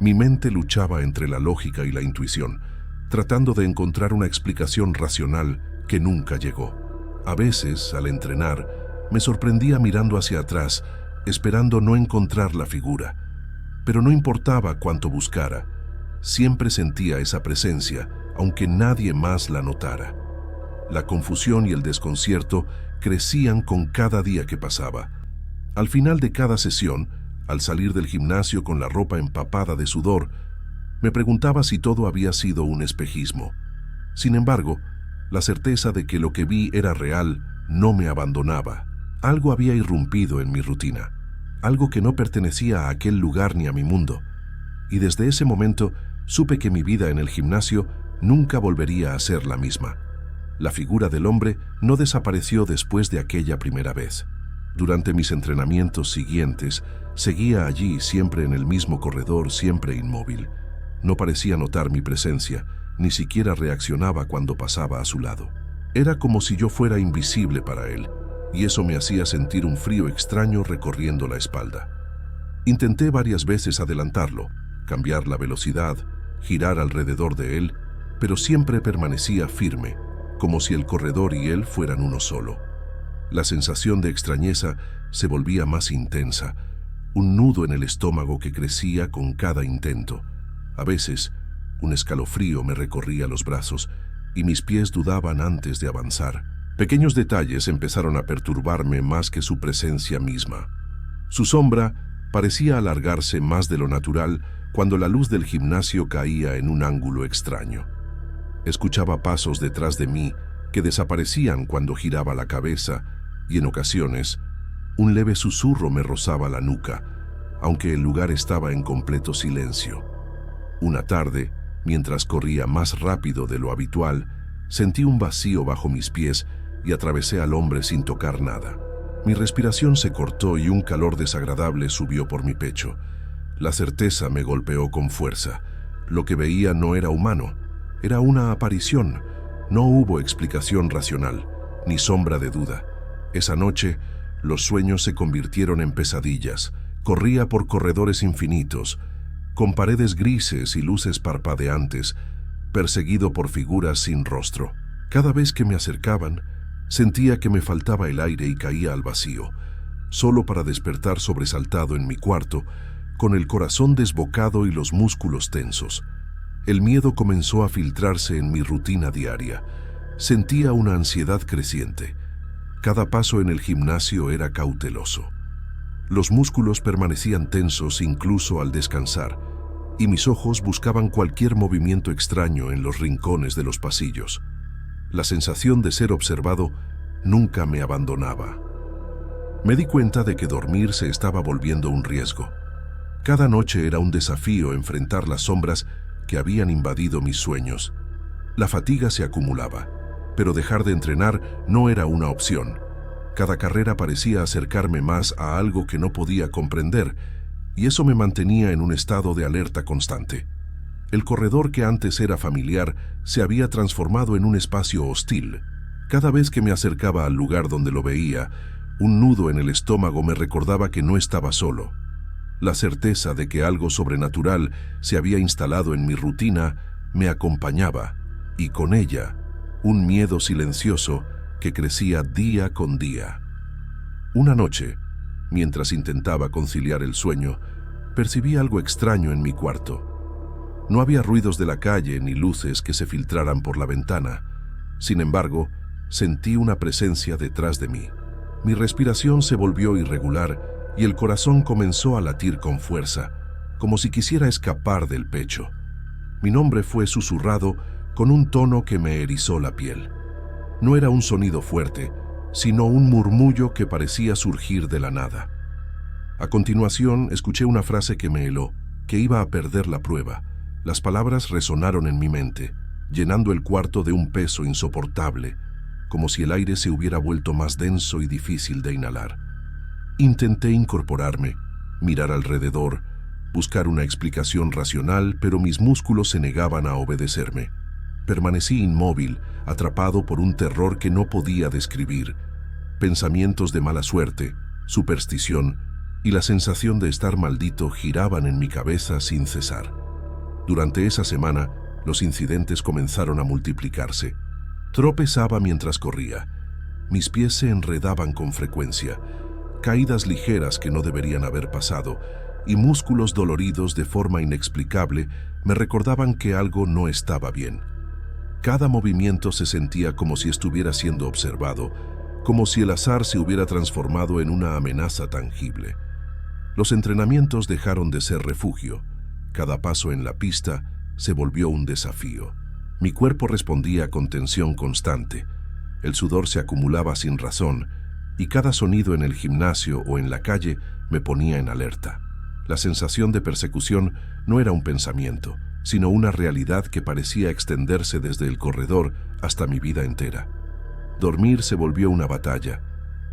Mi mente luchaba entre la lógica y la intuición, tratando de encontrar una explicación racional que nunca llegó. A veces, al entrenar, me sorprendía mirando hacia atrás, esperando no encontrar la figura. Pero no importaba cuánto buscara, siempre sentía esa presencia, aunque nadie más la notara. La confusión y el desconcierto crecían con cada día que pasaba. Al final de cada sesión, al salir del gimnasio con la ropa empapada de sudor, me preguntaba si todo había sido un espejismo. Sin embargo, la certeza de que lo que vi era real no me abandonaba. Algo había irrumpido en mi rutina, algo que no pertenecía a aquel lugar ni a mi mundo. Y desde ese momento supe que mi vida en el gimnasio nunca volvería a ser la misma. La figura del hombre no desapareció después de aquella primera vez. Durante mis entrenamientos siguientes, seguía allí, siempre en el mismo corredor, siempre inmóvil. No parecía notar mi presencia, ni siquiera reaccionaba cuando pasaba a su lado. Era como si yo fuera invisible para él, y eso me hacía sentir un frío extraño recorriendo la espalda. Intenté varias veces adelantarlo, cambiar la velocidad, girar alrededor de él, pero siempre permanecía firme, como si el corredor y él fueran uno solo. La sensación de extrañeza se volvía más intensa, un nudo en el estómago que crecía con cada intento. A veces, un escalofrío me recorría los brazos y mis pies dudaban antes de avanzar. Pequeños detalles empezaron a perturbarme más que su presencia misma. Su sombra parecía alargarse más de lo natural cuando la luz del gimnasio caía en un ángulo extraño. Escuchaba pasos detrás de mí que desaparecían cuando giraba la cabeza y en ocasiones un leve susurro me rozaba la nuca, aunque el lugar estaba en completo silencio. Una tarde, mientras corría más rápido de lo habitual, sentí un vacío bajo mis pies y atravesé al hombre sin tocar nada. Mi respiración se cortó y un calor desagradable subió por mi pecho. La certeza me golpeó con fuerza. Lo que veía no era humano, era una aparición. No hubo explicación racional, ni sombra de duda. Esa noche, los sueños se convirtieron en pesadillas. Corría por corredores infinitos, con paredes grises y luces parpadeantes, perseguido por figuras sin rostro. Cada vez que me acercaban, sentía que me faltaba el aire y caía al vacío, solo para despertar sobresaltado en mi cuarto, con el corazón desbocado y los músculos tensos. El miedo comenzó a filtrarse en mi rutina diaria. Sentía una ansiedad creciente. Cada paso en el gimnasio era cauteloso. Los músculos permanecían tensos incluso al descansar, y mis ojos buscaban cualquier movimiento extraño en los rincones de los pasillos. La sensación de ser observado nunca me abandonaba. Me di cuenta de que dormir se estaba volviendo un riesgo. Cada noche era un desafío enfrentar las sombras que habían invadido mis sueños. La fatiga se acumulaba, pero dejar de entrenar no era una opción. Cada carrera parecía acercarme más a algo que no podía comprender, y eso me mantenía en un estado de alerta constante. El corredor que antes era familiar se había transformado en un espacio hostil. Cada vez que me acercaba al lugar donde lo veía, un nudo en el estómago me recordaba que no estaba solo. La certeza de que algo sobrenatural se había instalado en mi rutina me acompañaba, y con ella, un miedo silencioso que crecía día con día. Una noche, mientras intentaba conciliar el sueño, percibí algo extraño en mi cuarto. No había ruidos de la calle ni luces que se filtraran por la ventana. Sin embargo, sentí una presencia detrás de mí. Mi respiración se volvió irregular y el corazón comenzó a latir con fuerza, como si quisiera escapar del pecho. Mi nombre fue susurrado con un tono que me erizó la piel. No era un sonido fuerte, sino un murmullo que parecía surgir de la nada. A continuación, escuché una frase que me heló, que iba a perder la prueba. Las palabras resonaron en mi mente, llenando el cuarto de un peso insoportable, como si el aire se hubiera vuelto más denso y difícil de inhalar. Intenté incorporarme, mirar alrededor, buscar una explicación racional, pero mis músculos se negaban a obedecerme. Permanecí inmóvil, atrapado por un terror que no podía describir. Pensamientos de mala suerte, superstición y la sensación de estar maldito giraban en mi cabeza sin cesar. Durante esa semana, los incidentes comenzaron a multiplicarse. Tropezaba mientras corría. Mis pies se enredaban con frecuencia, caídas ligeras que no deberían haber pasado, y músculos doloridos de forma inexplicable me recordaban que algo no estaba bien. Cada movimiento se sentía como si estuviera siendo observado, como si el azar se hubiera transformado en una amenaza tangible. Los entrenamientos dejaron de ser refugio. Cada paso en la pista se volvió un desafío. Mi cuerpo respondía con tensión constante. El sudor se acumulaba sin razón, y cada sonido en el gimnasio o en la calle me ponía en alerta. La sensación de persecución no era un pensamiento, sino una realidad que parecía extenderse desde el corredor hasta mi vida entera. Dormir se volvió una batalla.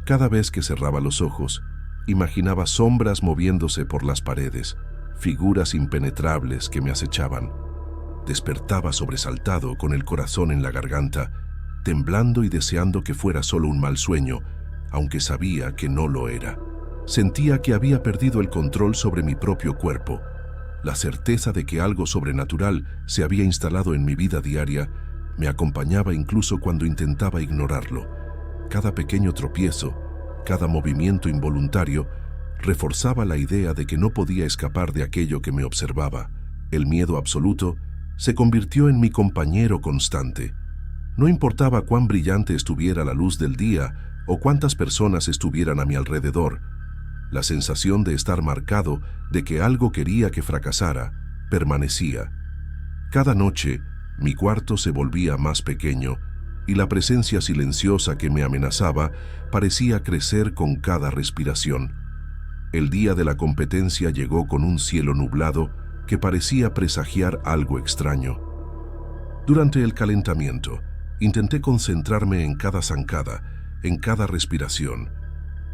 Cada vez que cerraba los ojos, imaginaba sombras moviéndose por las paredes, figuras impenetrables que me acechaban. Despertaba sobresaltado con el corazón en la garganta, temblando y deseando que fuera solo un mal sueño, aunque sabía que no lo era. Sentía que había perdido el control sobre mi propio cuerpo. La certeza de que algo sobrenatural se había instalado en mi vida diaria me acompañaba incluso cuando intentaba ignorarlo. Cada pequeño tropiezo, cada movimiento involuntario, reforzaba la idea de que no podía escapar de aquello que me observaba. El miedo absoluto se convirtió en mi compañero constante. No importaba cuán brillante estuviera la luz del día o cuántas personas estuvieran a mi alrededor, la sensación de estar marcado, de que algo quería que fracasara, permanecía. Cada noche, mi cuarto se volvía más pequeño y la presencia silenciosa que me amenazaba parecía crecer con cada respiración. El día de la competencia llegó con un cielo nublado que parecía presagiar algo extraño. Durante el calentamiento, intenté concentrarme en cada zancada, en cada respiración,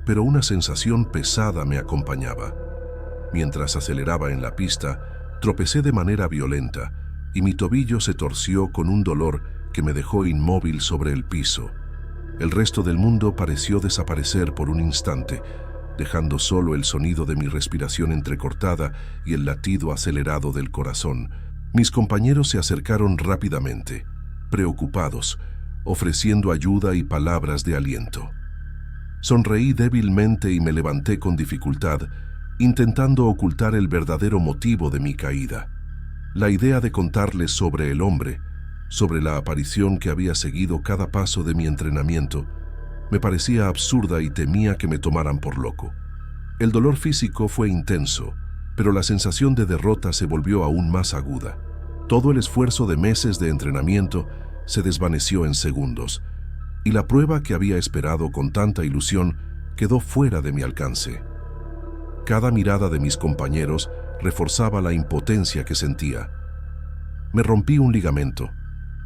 pero una sensación pesada me acompañaba. Mientras aceleraba en la pista, tropecé de manera violenta y mi tobillo se torció con un dolor que me dejó inmóvil sobre el piso. El resto del mundo pareció desaparecer por un instante, dejando solo el sonido de mi respiración entrecortada y el latido acelerado del corazón. Mis compañeros se acercaron rápidamente, preocupados, ofreciendo ayuda y palabras de aliento. Sonreí débilmente y me levanté con dificultad, intentando ocultar el verdadero motivo de mi caída. La idea de contarles sobre el hombre, sobre la aparición que había seguido cada paso de mi entrenamiento, me parecía absurda y temía que me tomaran por loco. El dolor físico fue intenso, pero la sensación de derrota se volvió aún más aguda. Todo el esfuerzo de meses de entrenamiento se desvaneció en segundos, y la prueba que había esperado con tanta ilusión quedó fuera de mi alcance. Cada mirada de mis compañeros reforzaba la impotencia que sentía. Me rompí un ligamento.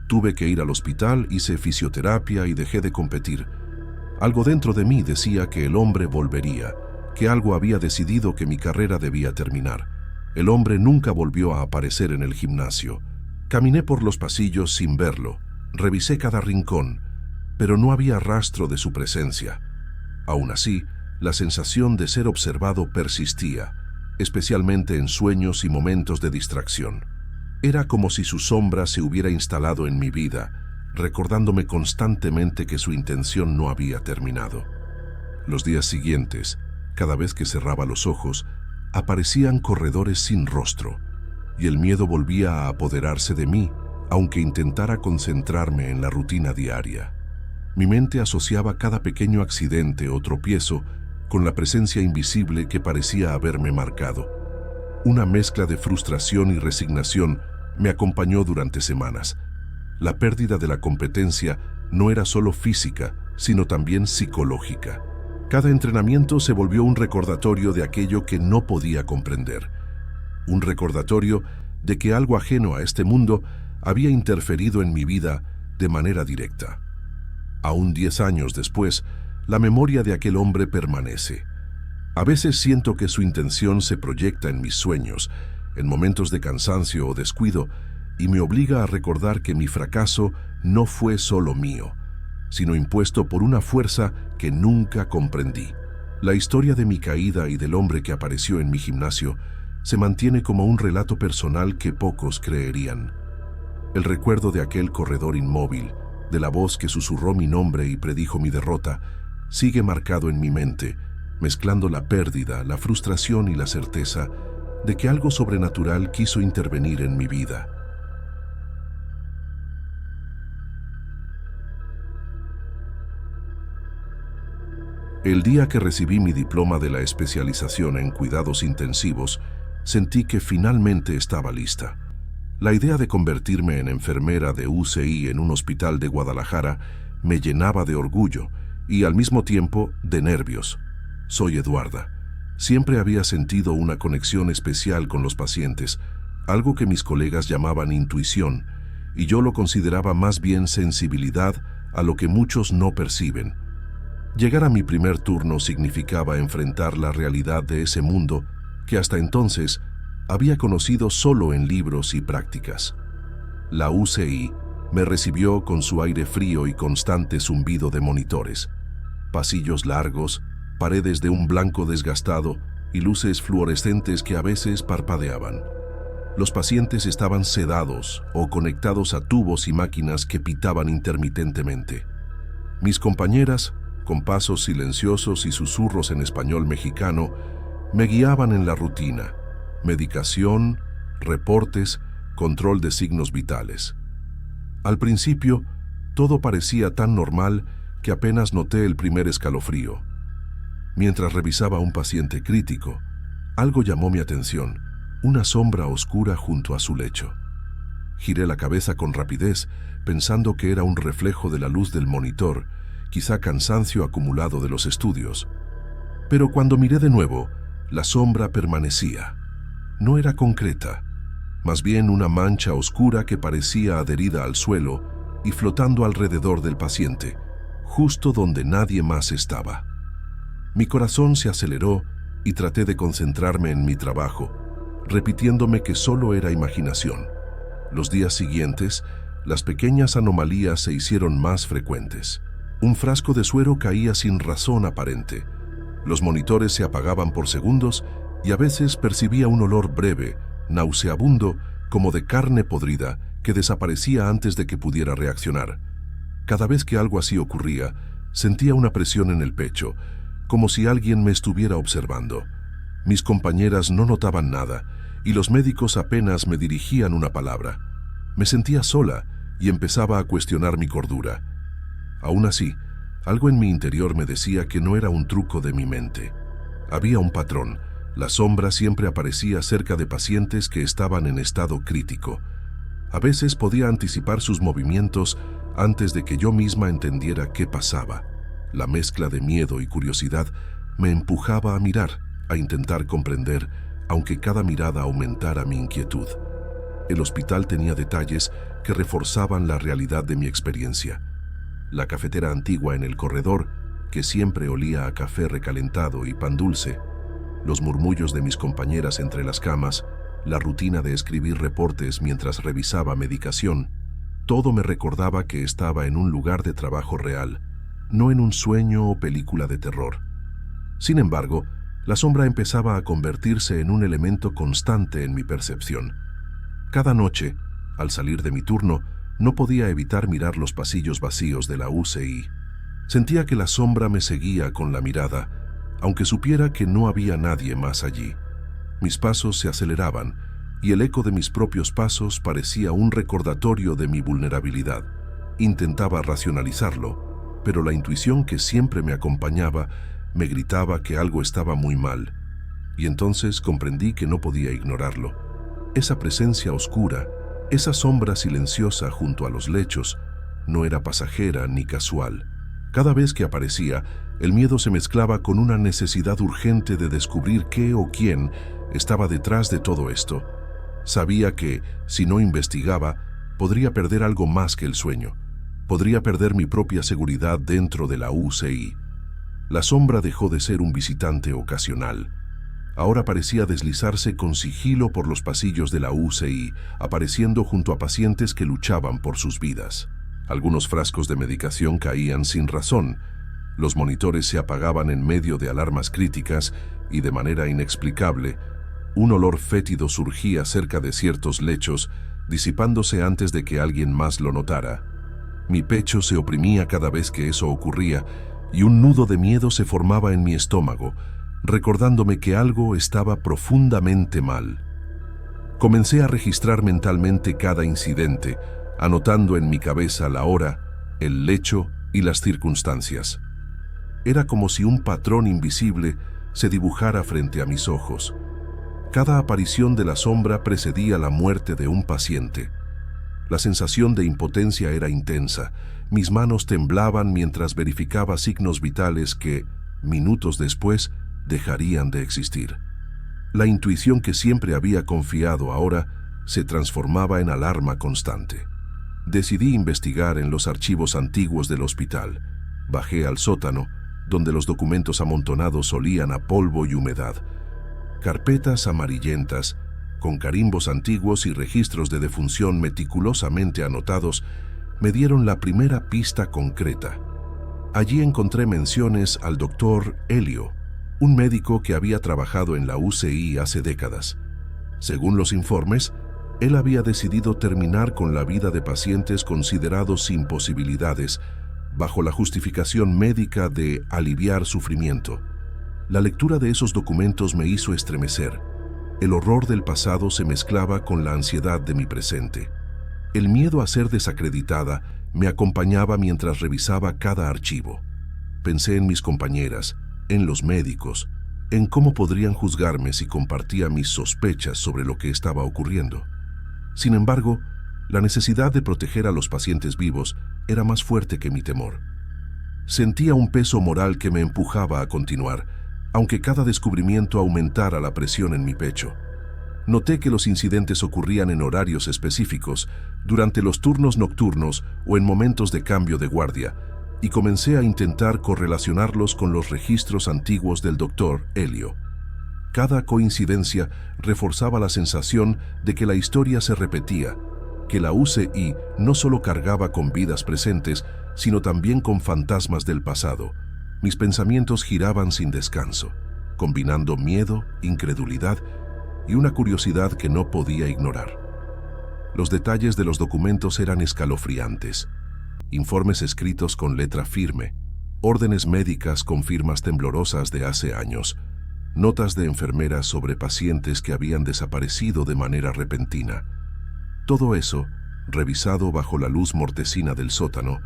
Tuve que ir al hospital, hice fisioterapia y dejé de competir. Algo dentro de mí decía que el hombre volvería, que algo había decidido que mi carrera debía terminar. El hombre nunca volvió a aparecer en el gimnasio. Caminé por los pasillos sin verlo, revisé cada rincón, pero no había rastro de su presencia. Aún así, la sensación de ser observado persistía, especialmente en sueños y momentos de distracción. Era como si su sombra se hubiera instalado en mi vida, recordándome constantemente que su intención no había terminado. Los días siguientes, cada vez que cerraba los ojos, aparecían corredores sin rostro, y el miedo volvía a apoderarse de mí, aunque intentara concentrarme en la rutina diaria. Mi mente asociaba cada pequeño accidente o tropiezo con la presencia invisible que parecía haberme marcado. Una mezcla de frustración y resignación me acompañó durante semanas. La pérdida de la competencia no era solo física, sino también psicológica. Cada entrenamiento se volvió un recordatorio de aquello que no podía comprender. Un recordatorio de que algo ajeno a este mundo había interferido en mi vida de manera directa. Aún 10 años después, la memoria de aquel hombre permanece. A veces siento que su intención se proyecta en mis sueños, en momentos de cansancio o descuido, y me obliga a recordar que mi fracaso no fue solo mío, sino impuesto por una fuerza que nunca comprendí. La historia de mi caída y del hombre que apareció en mi gimnasio se mantiene como un relato personal que pocos creerían. El recuerdo de aquel corredor inmóvil, de la voz que susurró mi nombre y predijo mi derrota, sigue marcado en mi mente, mezclando la pérdida, la frustración y la certeza de que algo sobrenatural quiso intervenir en mi vida. El día que recibí mi diploma de la especialización en cuidados intensivos, sentí que finalmente estaba lista. La idea de convertirme en enfermera de UCI en un hospital de Guadalajara me llenaba de orgullo y al mismo tiempo de nervios. Soy Eduarda. Siempre había sentido una conexión especial con los pacientes, algo que mis colegas llamaban intuición, y yo lo consideraba más bien sensibilidad a lo que muchos no perciben. Llegar a mi primer turno significaba enfrentar la realidad de ese mundo que hasta entonces había conocido solo en libros y prácticas. La UCI me recibió con su aire frío y constante zumbido de monitores, pasillos largos, paredes de un blanco desgastado y luces fluorescentes que a veces parpadeaban. Los pacientes estaban sedados o conectados a tubos y máquinas que pitaban intermitentemente. Mis compañeras, con pasos silenciosos y susurros en español mexicano, me guiaban en la rutina: medicación, reportes, control de signos vitales. Al principio, todo parecía tan normal que apenas noté el primer escalofrío. Mientras revisaba a un paciente crítico, algo llamó mi atención: una sombra oscura junto a su lecho. Giré la cabeza con rapidez, pensando que era un reflejo de la luz del monitor, quizá cansancio acumulado de los estudios. Pero cuando miré de nuevo, la sombra permanecía. No era concreta, más bien una mancha oscura que parecía adherida al suelo y flotando alrededor del paciente, justo donde nadie más estaba. Mi corazón se aceleró y traté de concentrarme en mi trabajo, repitiéndome que solo era imaginación. Los días siguientes, las pequeñas anomalías se hicieron más frecuentes. Un frasco de suero caía sin razón aparente. Los monitores se apagaban por segundos y a veces percibía un olor breve, nauseabundo, como de carne podrida, que desaparecía antes de que pudiera reaccionar. Cada vez que algo así ocurría, sentía una presión en el pecho, como si alguien me estuviera observando. Mis compañeras no notaban nada, y los médicos apenas me dirigían una palabra. Me sentía sola y empezaba a cuestionar mi cordura. Aún así, algo en mi interior me decía que no era un truco de mi mente. Había un patrón. La sombra siempre aparecía cerca de pacientes que estaban en estado crítico. A veces podía anticipar sus movimientos antes de que yo misma entendiera qué pasaba. La mezcla de miedo y curiosidad me empujaba a mirar, a intentar comprender, aunque cada mirada aumentara mi inquietud. El hospital tenía detalles que reforzaban la realidad de mi experiencia. La cafetera antigua en el corredor, que siempre olía a café recalentado y pan dulce, los murmullos de mis compañeras entre las camas, la rutina de escribir reportes mientras revisaba medicación, todo me recordaba que estaba en un lugar de trabajo real, no en un sueño o película de terror. Sin embargo, la sombra empezaba a convertirse en un elemento constante en mi percepción. Cada noche, al salir de mi turno, no podía evitar mirar los pasillos vacíos de la UCI. Sentía que la sombra me seguía con la mirada, aunque supiera que no había nadie más allí. Mis pasos se aceleraban, y el eco de mis propios pasos parecía un recordatorio de mi vulnerabilidad. Intentaba racionalizarlo, pero la intuición que siempre me acompañaba me gritaba que algo estaba muy mal, y entonces comprendí que no podía ignorarlo. Esa presencia oscura, esa sombra silenciosa junto a los lechos, no era pasajera ni casual. Cada vez que aparecía, el miedo se mezclaba con una necesidad urgente de descubrir qué o quién estaba detrás de todo esto. Sabía que, si no investigaba, podría perder algo más que el sueño. Podría perder mi propia seguridad dentro de la UCI. La sombra dejó de ser un visitante ocasional. Ahora parecía deslizarse con sigilo por los pasillos de la UCI, apareciendo junto a pacientes que luchaban por sus vidas. Algunos frascos de medicación caían sin razón. Los monitores se apagaban en medio de alarmas críticas y, de manera inexplicable, un olor fétido surgía cerca de ciertos lechos, disipándose antes de que alguien más lo notara. Mi pecho se oprimía cada vez que eso ocurría y un nudo de miedo se formaba en mi estómago, recordándome que algo estaba profundamente mal. Comencé a registrar mentalmente cada incidente, anotando en mi cabeza la hora, el lecho y las circunstancias. Era como si un patrón invisible se dibujara frente a mis ojos. Cada aparición de la sombra precedía la muerte de un paciente. La sensación de impotencia era intensa. Mis manos temblaban mientras verificaba signos vitales que, minutos después, dejarían de existir. La intuición que siempre había confiado ahora se transformaba en alarma constante. Decidí investigar en los archivos antiguos del hospital. Bajé al sótano, donde los documentos amontonados olían a polvo y humedad. Carpetas amarillentas, con carimbos antiguos y registros de defunción meticulosamente anotados, me dieron la primera pista concreta. Allí encontré menciones al doctor Helio, un médico que había trabajado en la UCI hace décadas. Según los informes, él había decidido terminar con la vida de pacientes considerados sin posibilidades, bajo la justificación médica de aliviar sufrimiento. La lectura de esos documentos me hizo estremecer. El horror del pasado se mezclaba con la ansiedad de mi presente. El miedo a ser desacreditada me acompañaba mientras revisaba cada archivo. Pensé en mis compañeras, en los médicos, en cómo podrían juzgarme si compartía mis sospechas sobre lo que estaba ocurriendo. Sin embargo, la necesidad de proteger a los pacientes vivos era más fuerte que mi temor. Sentía un peso moral que me empujaba a continuar, aunque cada descubrimiento aumentara la presión en mi pecho. Noté que los incidentes ocurrían en horarios específicos, durante los turnos nocturnos o en momentos de cambio de guardia, y comencé a intentar correlacionarlos con los registros antiguos del doctor Helio. Cada coincidencia reforzaba la sensación de que la historia se repetía, que la UCI no solo cargaba con vidas presentes, sino también con fantasmas del pasado. Mis pensamientos giraban sin descanso, combinando miedo, incredulidad y una curiosidad que no podía ignorar. Los detalles de los documentos eran escalofriantes. Informes escritos con letra firme, órdenes médicas con firmas temblorosas de hace años, notas de enfermeras sobre pacientes que habían desaparecido de manera repentina. Todo eso, revisado bajo la luz mortecina del sótano,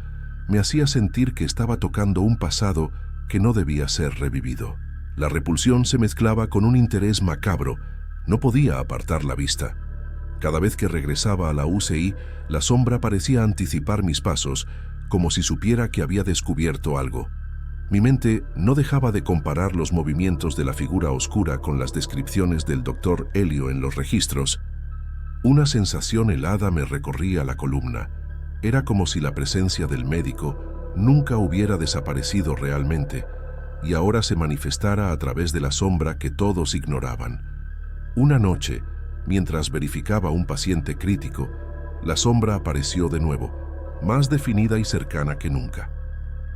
me hacía sentir que estaba tocando un pasado que no debía ser revivido. La repulsión se mezclaba con un interés macabro. No podía apartar la vista. Cada vez que regresaba a la UCI, la sombra parecía anticipar mis pasos, como si supiera que había descubierto algo. Mi mente no dejaba de comparar los movimientos de la figura oscura con las descripciones del doctor Helio en los registros. Una sensación helada me recorría la columna. Era como si la presencia del médico nunca hubiera desaparecido realmente, y ahora se manifestara a través de la sombra que todos ignoraban. Una noche, mientras verificaba un paciente crítico, la sombra apareció de nuevo, más definida y cercana que nunca.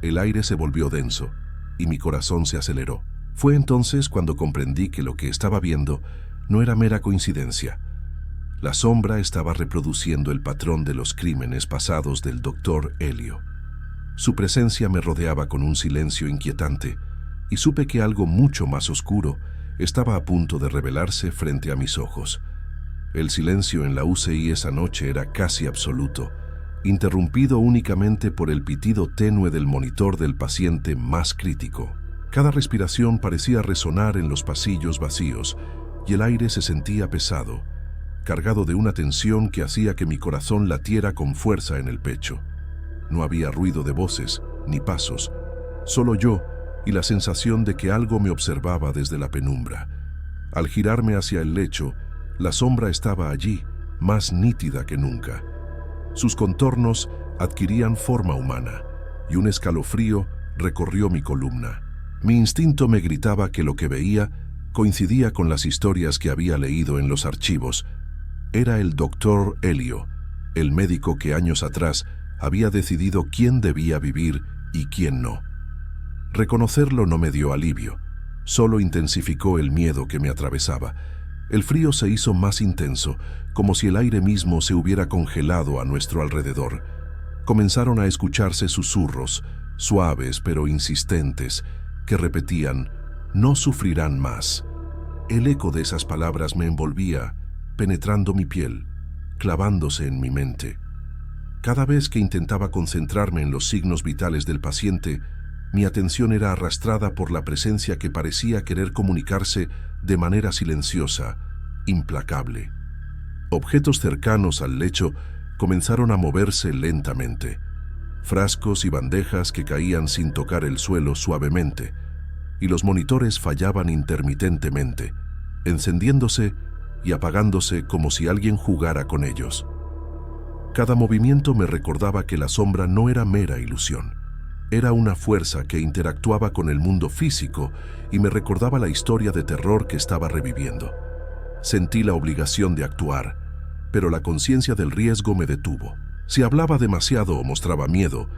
El aire se volvió denso, y mi corazón se aceleró. Fue entonces cuando comprendí que lo que estaba viendo no era mera coincidencia. La sombra estaba reproduciendo el patrón de los crímenes pasados del doctor Helio. Su presencia me rodeaba con un silencio inquietante, y supe que algo mucho más oscuro estaba a punto de revelarse frente a mis ojos. El silencio en la UCI esa noche era casi absoluto, interrumpido únicamente por el pitido tenue del monitor del paciente más crítico. Cada respiración parecía resonar en los pasillos vacíos, y el aire se sentía pesado, cargado de una tensión que hacía que mi corazón latiera con fuerza en el pecho. No había ruido de voces, ni pasos, solo yo y la sensación de que algo me observaba desde la penumbra. Al girarme hacia el lecho, la sombra estaba allí, más nítida que nunca. Sus contornos adquirían forma humana, y un escalofrío recorrió mi columna. Mi instinto me gritaba que lo que veía coincidía con las historias que había leído en los archivos. Era el doctor Helio, el médico que años atrás había decidido quién debía vivir y quién no. Reconocerlo no me dio alivio, solo intensificó el miedo que me atravesaba. El frío se hizo más intenso, como si el aire mismo se hubiera congelado a nuestro alrededor. comenzaron a escucharse susurros, suaves pero insistentes, que repetían: «No sufrirán más». El eco de esas palabras me envolvía, penetrando mi piel, clavándose en mi mente. Cada vez que intentaba concentrarme en los signos vitales del paciente, mi atención era arrastrada por la presencia que parecía querer comunicarse de manera silenciosa, implacable. Objetos cercanos al lecho comenzaron a moverse lentamente. Frascos y bandejas que caían sin tocar el suelo suavemente, y los monitores fallaban intermitentemente, encendiéndose y apagándose como si alguien jugara con ellos. Cada movimiento me recordaba que la sombra no era mera ilusión. Era una fuerza que interactuaba con el mundo físico y me recordaba la historia de terror que estaba reviviendo. Sentí la obligación de actuar, pero la conciencia del riesgo me detuvo. Si hablaba demasiado o mostraba miedo,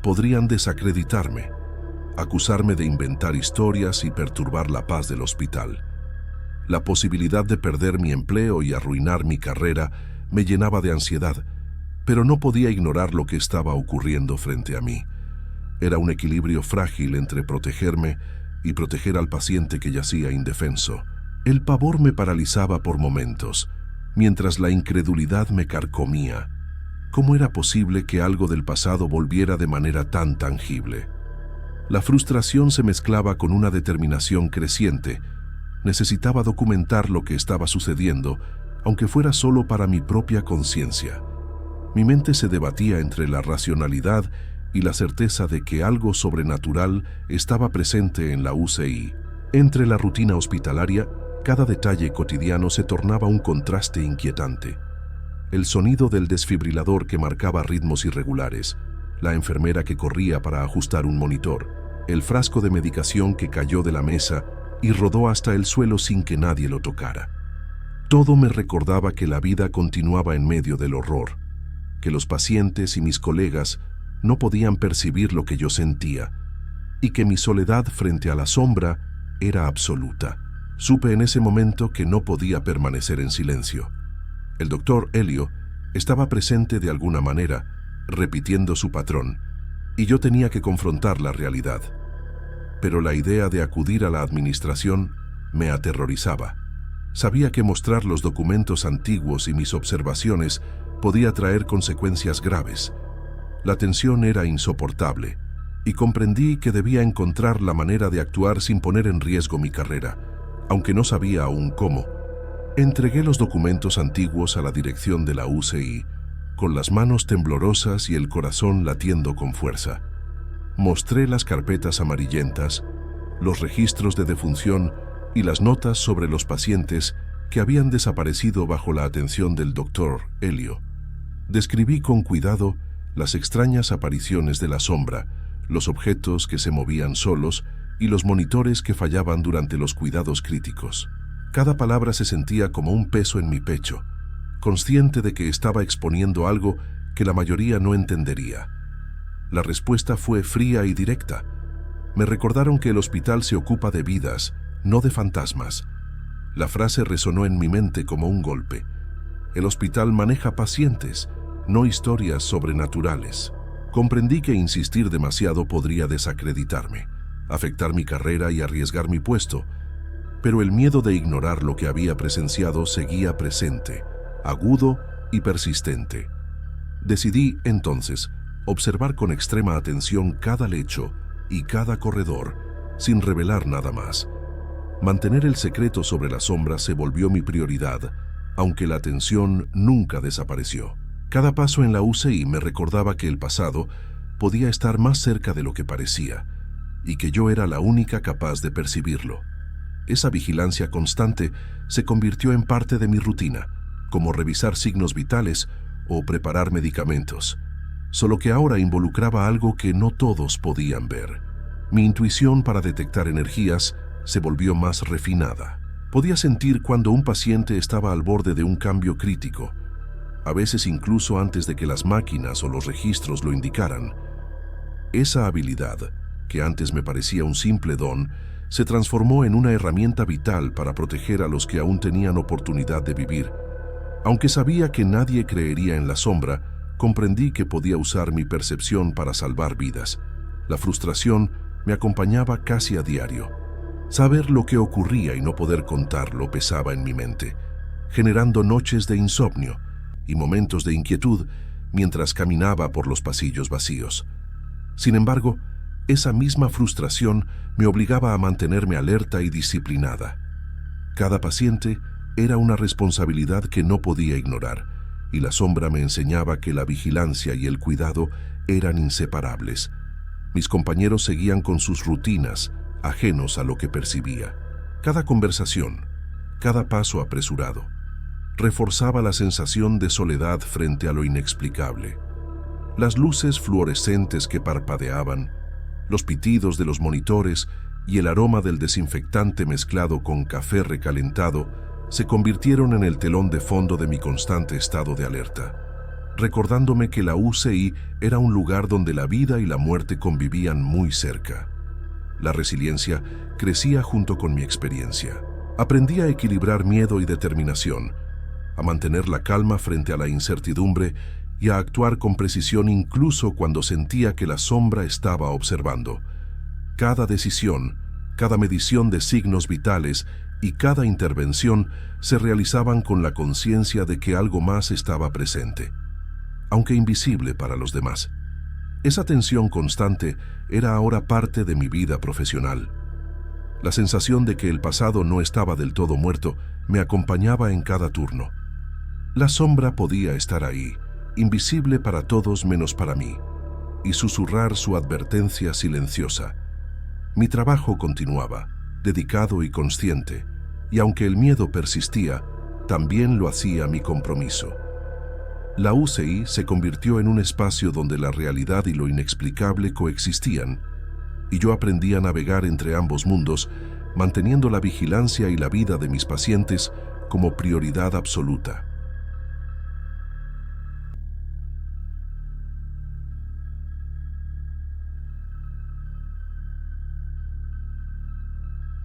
podrían desacreditarme, acusarme de inventar historias y perturbar la paz del hospital. La posibilidad de perder mi empleo y arruinar mi carrera me llenaba de ansiedad, pero no podía ignorar lo que estaba ocurriendo frente a mí. Era un equilibrio frágil entre protegerme y proteger al paciente que yacía indefenso. El pavor me paralizaba por momentos, mientras la incredulidad me carcomía. ¿Cómo era posible que algo del pasado volviera de manera tan tangible? La frustración se mezclaba con una determinación creciente. Necesitaba documentar lo que estaba sucediendo, aunque fuera solo para mi propia conciencia. Mi mente se debatía entre la racionalidad y la certeza de que algo sobrenatural estaba presente en la UCI. Entre la rutina hospitalaria, cada detalle cotidiano se tornaba un contraste inquietante. El sonido del desfibrilador que marcaba ritmos irregulares, la enfermera que corría para ajustar un monitor, el frasco de medicación que cayó de la mesa y rodó hasta el suelo sin que nadie lo tocara. Todo me recordaba que la vida continuaba en medio del horror, que los pacientes y mis colegas no podían percibir lo que yo sentía, y que mi soledad frente a la sombra era absoluta. Supe en ese momento que no podía permanecer en silencio. El doctor Elio estaba presente de alguna manera, repitiendo su patrón, y yo tenía que confrontar la realidad. Pero la idea de acudir a la administración me aterrorizaba. Sabía que mostrar los documentos antiguos y mis observaciones podía traer consecuencias graves. La tensión era insoportable, y comprendí que debía encontrar la manera de actuar sin poner en riesgo mi carrera, aunque no sabía aún cómo. Entregué los documentos antiguos a la dirección de la UCI, con las manos temblorosas y el corazón latiendo con fuerza. Mostré las carpetas amarillentas, los registros de defunción y las notas sobre los pacientes que habían desaparecido bajo la atención del doctor Elio. Describí con cuidado las extrañas apariciones de la sombra, los objetos que se movían solos y los monitores que fallaban durante los cuidados críticos. Cada palabra se sentía como un peso en mi pecho, consciente de que estaba exponiendo algo que la mayoría no entendería. La respuesta fue fría y directa. Me recordaron que el hospital se ocupa de vidas, no de fantasmas. La frase resonó en mi mente como un golpe. El hospital maneja pacientes, no historias sobrenaturales. Comprendí que insistir demasiado podría desacreditarme, afectar mi carrera y arriesgar mi puesto, pero el miedo de ignorar lo que había presenciado seguía presente, agudo y persistente. Decidí, entonces, observar con extrema atención cada lecho y cada corredor, sin revelar nada más. Mantener el secreto sobre la sombra se volvió mi prioridad, aunque la atención nunca desapareció. Cada paso en la UCI me recordaba que el pasado podía estar más cerca de lo que parecía, y que yo era la única capaz de percibirlo. Esa vigilancia constante se convirtió en parte de mi rutina, como revisar signos vitales o preparar medicamentos, solo que ahora involucraba algo que no todos podían ver. Mi intuición para detectar energías se volvió más refinada. Podía sentir cuando un paciente estaba al borde de un cambio crítico, a veces incluso antes de que las máquinas o los registros lo indicaran. Esa habilidad, que antes me parecía un simple don, se transformó en una herramienta vital para proteger a los que aún tenían oportunidad de vivir. Aunque sabía que nadie creería en la sombra, comprendí que podía usar mi percepción para salvar vidas. La frustración me acompañaba casi a diario. Saber lo que ocurría y no poder contarlo pesaba en mi mente, generando noches de insomnio y momentos de inquietud mientras caminaba por los pasillos vacíos. Sin embargo, esa misma frustración me obligaba a mantenerme alerta y disciplinada. Cada paciente era una responsabilidad que no podía ignorar, y la sombra me enseñaba que la vigilancia y el cuidado eran inseparables. Mis compañeros seguían con sus rutinas, ajenos a lo que percibía. Cada conversación, cada paso apresurado, reforzaba la sensación de soledad frente a lo inexplicable. Las luces fluorescentes que parpadeaban, los pitidos de los monitores y el aroma del desinfectante mezclado con café recalentado se convirtieron en el telón de fondo de mi constante estado de alerta, recordándome que la UCI era un lugar donde la vida y la muerte convivían muy cerca. La resiliencia crecía junto con mi experiencia. Aprendí a equilibrar miedo y determinación, a mantener la calma frente a la incertidumbre y a actuar con precisión incluso cuando sentía que la sombra estaba observando. Cada decisión, cada medición de signos vitales y cada intervención se realizaban con la conciencia de que algo más estaba presente, aunque invisible para los demás. Esa tensión constante era ahora parte de mi vida profesional. La sensación de que el pasado no estaba del todo muerto me acompañaba en cada turno. La sombra podía estar ahí, invisible para todos menos para mí, y susurrar su advertencia silenciosa. Mi trabajo continuaba, dedicado y consciente, y aunque el miedo persistía, también lo hacía mi compromiso. La UCI se convirtió en un espacio donde la realidad y lo inexplicable coexistían, y yo aprendí a navegar entre ambos mundos, manteniendo la vigilancia y la vida de mis pacientes como prioridad absoluta.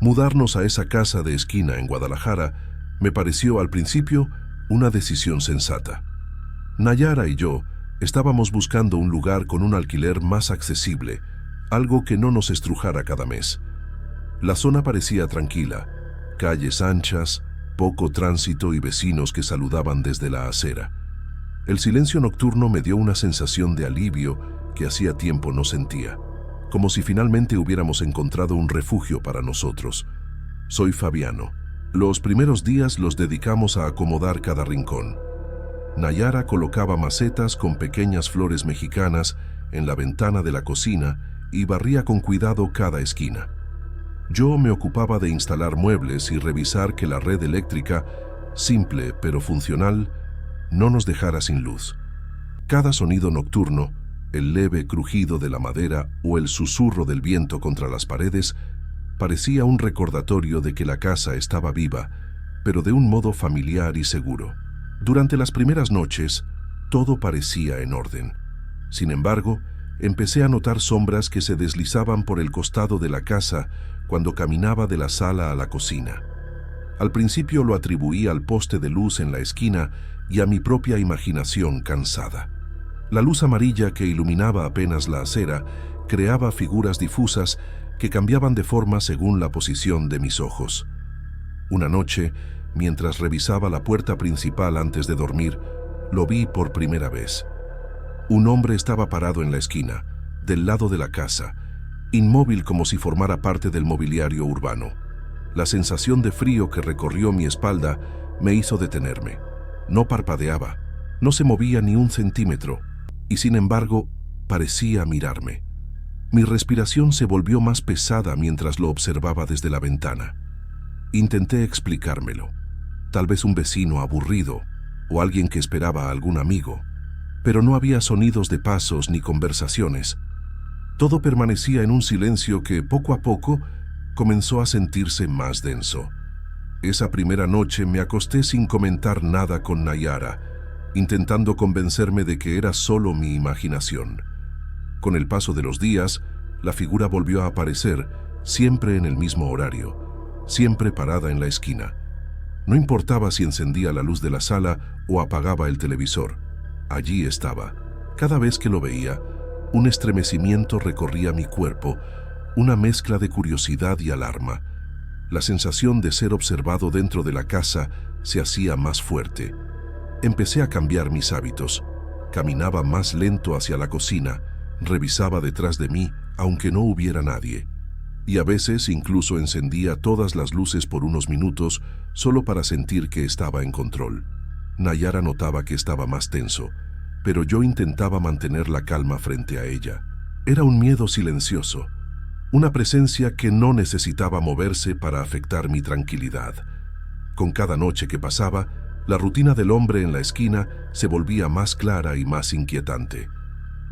Mudarnos a esa casa de esquina en Guadalajara me pareció al principio una decisión sensata. Nayara y yo estábamos buscando un lugar con un alquiler más accesible, algo que no nos estrujara cada mes. La zona parecía tranquila, calles anchas, poco tránsito y vecinos que saludaban desde la acera. El silencio nocturno me dio una sensación de alivio que hacía tiempo no sentía, como si finalmente hubiéramos encontrado un refugio para nosotros. Soy Fabiano. Los primeros días los dedicamos a acomodar cada rincón. Nayara colocaba macetas con pequeñas flores mexicanas en la ventana de la cocina y barría con cuidado cada esquina. Yo me ocupaba de instalar muebles y revisar que la red eléctrica, simple pero funcional, no nos dejara sin luz. Cada sonido nocturno, el leve crujido de la madera o el susurro del viento contra las paredes, parecía un recordatorio de que la casa estaba viva, pero de un modo familiar y seguro. Durante las primeras noches, todo parecía en orden. Sin embargo, empecé a notar sombras que se deslizaban por el costado de la casa cuando caminaba de la sala a la cocina. Al principio lo atribuí al poste de luz en la esquina y a mi propia imaginación cansada. La luz amarilla que iluminaba apenas la acera creaba figuras difusas que cambiaban de forma según la posición de mis ojos. Una noche, mientras revisaba la puerta principal antes de dormir, lo vi por primera vez. Un hombre estaba parado en la esquina, del lado de la casa, inmóvil como si formara parte del mobiliario urbano. La sensación de frío que recorrió mi espalda me hizo detenerme. No parpadeaba, no se movía ni un centímetro, y sin embargo, parecía mirarme. Mi respiración se volvió más pesada mientras lo observaba desde la ventana. Intenté explicármelo. Tal vez un vecino aburrido o alguien que esperaba a algún amigo, pero no había sonidos de pasos ni conversaciones. Todo permanecía en un silencio que poco a poco comenzó a sentirse más denso. Esa primera noche me acosté sin comentar nada con Nayara, intentando convencerme de que era solo mi imaginación. Con el paso de los días, la figura volvió a aparecer, siempre en el mismo horario, siempre parada en la esquina. No importaba si encendía la luz de la sala o apagaba el televisor. Allí estaba, Cada vez que lo veía, un estremecimiento recorría mi cuerpo, una mezcla de curiosidad y alarma. La sensación de ser observado dentro de la casa se hacía más fuerte. Empecé a cambiar mis hábitos. Caminaba más lento hacia la cocina, revisaba detrás de mí, aunque no hubiera nadie. Y a veces incluso encendía todas las luces por unos minutos, solo para sentir que estaba en control. Nayara notaba que estaba más tenso, pero yo intentaba mantener la calma frente a ella. Era un miedo silencioso, una presencia que no necesitaba moverse para afectar mi tranquilidad. Con cada noche que pasaba, la rutina del hombre en la esquina se volvía más clara y más inquietante.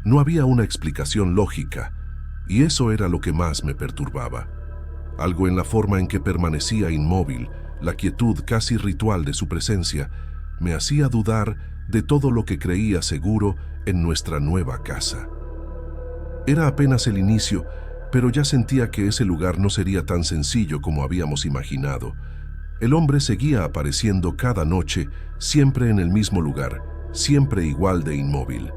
No había una explicación lógica, y eso era lo que más me perturbaba. Algo en la forma en que permanecía inmóvil, la quietud casi ritual de su presencia, me hacía dudar de todo lo que creía seguro en nuestra nueva casa. Era apenas el inicio, pero ya sentía que ese lugar no sería tan sencillo como habíamos imaginado. El hombre seguía apareciendo cada noche, siempre en el mismo lugar, siempre igual de inmóvil.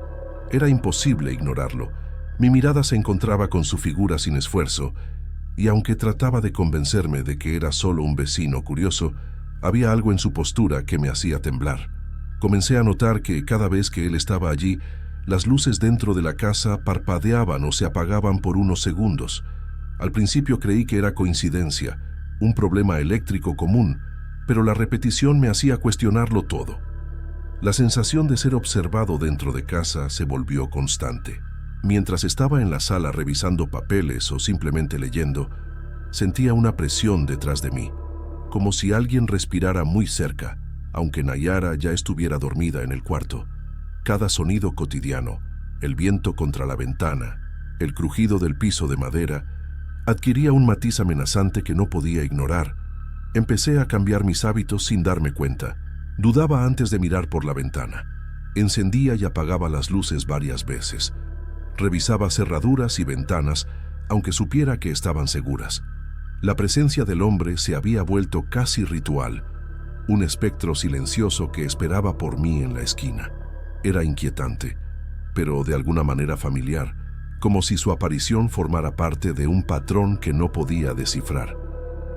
Era imposible ignorarlo. Mi mirada se encontraba con su figura sin esfuerzo, y aunque trataba de convencerme de que era solo un vecino curioso, había algo en su postura que me hacía temblar. Comencé a notar que cada vez que él estaba allí, las luces dentro de la casa parpadeaban o se apagaban por unos segundos. Al principio creí que era coincidencia, un problema eléctrico común, pero la repetición me hacía cuestionarlo todo. La sensación de ser observado dentro de casa se volvió constante. Mientras estaba en la sala revisando papeles o simplemente leyendo, sentía una presión detrás de mí, como si alguien respirara muy cerca, aunque Nayara ya estuviera dormida en el cuarto. Cada sonido cotidiano, el viento contra la ventana, el crujido del piso de madera, adquiría un matiz amenazante que no podía ignorar. Empecé a cambiar mis hábitos sin darme cuenta. Dudaba antes de mirar por la ventana. Encendía y apagaba las luces varias veces. Revisaba cerraduras y ventanas, aunque supiera que estaban seguras. La presencia del hombre se había vuelto casi ritual, un espectro silencioso que esperaba por mí en la esquina. Era inquietante, pero de alguna manera familiar, como si su aparición formara parte de un patrón que no podía descifrar.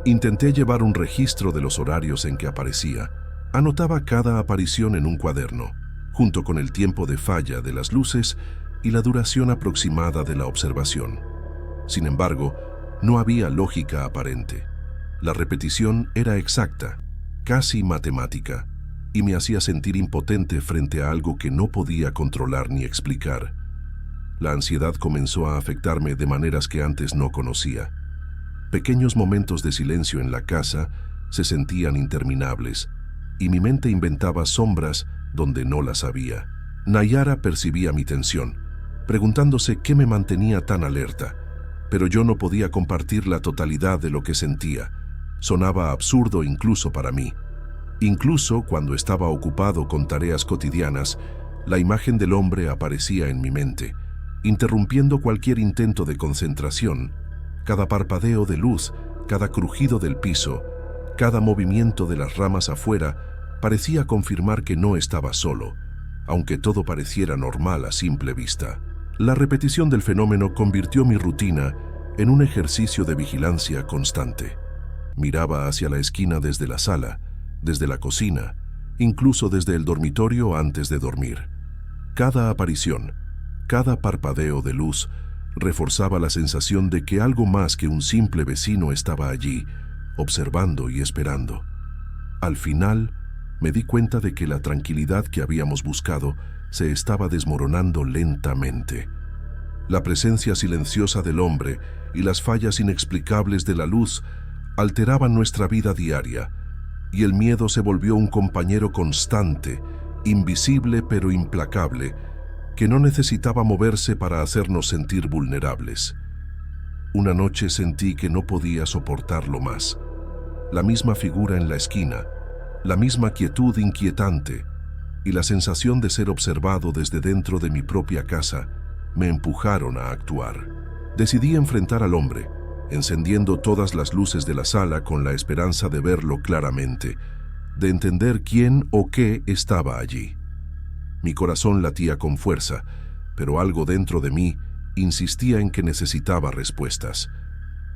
Intenté llevar un registro de los horarios en que aparecía. Anotaba cada aparición en un cuaderno, junto con el tiempo de falla de las luces y la duración aproximada de la observación. Sin embargo, no había lógica aparente. La repetición era exacta, casi matemática, y me hacía sentir impotente frente a algo que no podía controlar ni explicar. La ansiedad comenzó a afectarme de maneras que antes no conocía. Pequeños momentos de silencio en la casa se sentían interminables, y mi mente inventaba sombras donde no las había. Nayara percibía mi tensión, preguntándose qué me mantenía tan alerta, pero yo no podía compartir la totalidad de lo que sentía. Sonaba absurdo incluso para mí. Incluso cuando estaba ocupado con tareas cotidianas, la imagen del hombre aparecía en mi mente, interrumpiendo cualquier intento de concentración. Cada parpadeo de luz, cada crujido del piso, cada movimiento de las ramas afuera parecía confirmar que no estaba solo, aunque todo pareciera normal a simple vista. La repetición del fenómeno convirtió mi rutina en un ejercicio de vigilancia constante. Miraba hacia la esquina desde la sala, desde la cocina, incluso desde el dormitorio antes de dormir. Cada aparición, cada parpadeo de luz, reforzaba la sensación de que algo más que un simple vecino estaba allí, observando y esperando. Al final, me di cuenta de que la tranquilidad que habíamos buscado se estaba desmoronando lentamente. La presencia silenciosa del hombre y las fallas inexplicables de la luz alteraban nuestra vida diaria, y el miedo se volvió un compañero constante, invisible pero implacable, que no necesitaba moverse para hacernos sentir vulnerables. Una noche sentí que no podía soportarlo más. La misma figura en la esquina, la misma quietud inquietante y la sensación de ser observado desde dentro de mi propia casa me empujaron a actuar. Decidí enfrentar al hombre, encendiendo todas las luces de la sala con la esperanza de verlo claramente, de entender quién o qué estaba allí. Mi corazón latía con fuerza, pero algo dentro de mí insistía en que necesitaba respuestas.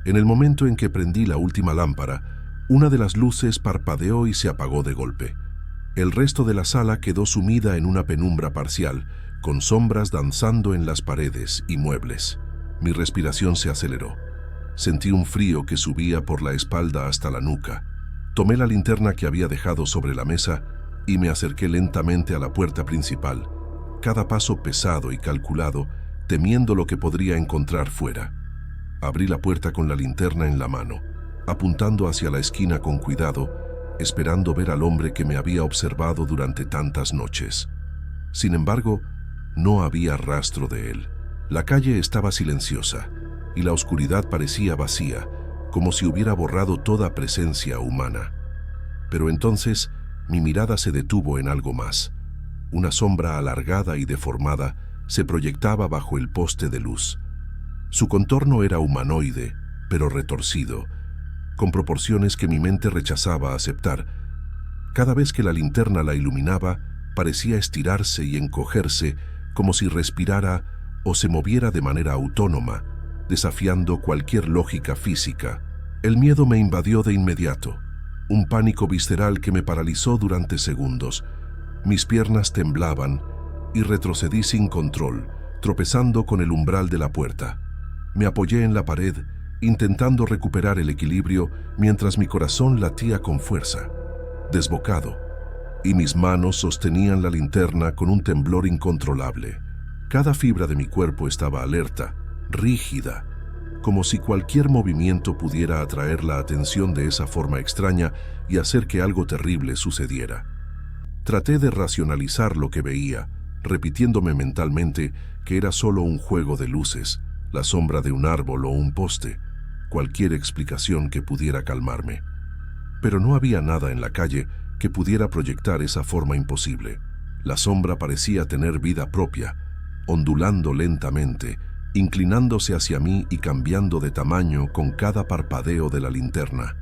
En el momento en que prendí la última lámpara, una de las luces parpadeó y se apagó de golpe. El resto de la sala quedó sumida en una penumbra parcial, con sombras danzando en las paredes y muebles. Mi respiración se aceleró. Sentí un frío que subía por la espalda hasta la nuca. Tomé la linterna que había dejado sobre la mesa y me acerqué lentamente a la puerta principal, cada paso pesado y calculado, temiendo lo que podría encontrar fuera. Abrí la puerta con la linterna en la mano, apuntando hacia la esquina con cuidado, esperando ver al hombre que me había observado durante tantas noches. Sin embargo, no había rastro de él. La calle estaba silenciosa y la oscuridad parecía vacía, como si hubiera borrado toda presencia humana. Pero entonces mi mirada se detuvo en algo más. Una sombra alargada y deformada se proyectaba bajo el poste de luz. Su contorno era humanoide, pero retorcido, con proporciones que mi mente rechazaba aceptar. Cada vez que la linterna la iluminaba, parecía estirarse y encogerse, como si respirara o se moviera de manera autónoma, desafiando cualquier lógica física. El miedo me invadió de inmediato, un pánico visceral que me paralizó durante segundos. Mis piernas temblaban y retrocedí sin control, tropezando con el umbral de la puerta. Me apoyé en la pared, intentando recuperar el equilibrio mientras mi corazón latía con fuerza, desbocado, y mis manos sostenían la linterna con un temblor incontrolable. Cada fibra de mi cuerpo estaba alerta, rígida, como si cualquier movimiento pudiera atraer la atención de esa forma extraña y hacer que algo terrible sucediera. Traté de racionalizar lo que veía, repitiéndome mentalmente que era solo un juego de luces, la sombra de un árbol o un poste, cualquier explicación que pudiera calmarme. Pero no había nada en la calle que pudiera proyectar esa forma imposible. La sombra parecía tener vida propia, ondulando lentamente, inclinándose hacia mí y cambiando de tamaño con cada parpadeo de la linterna.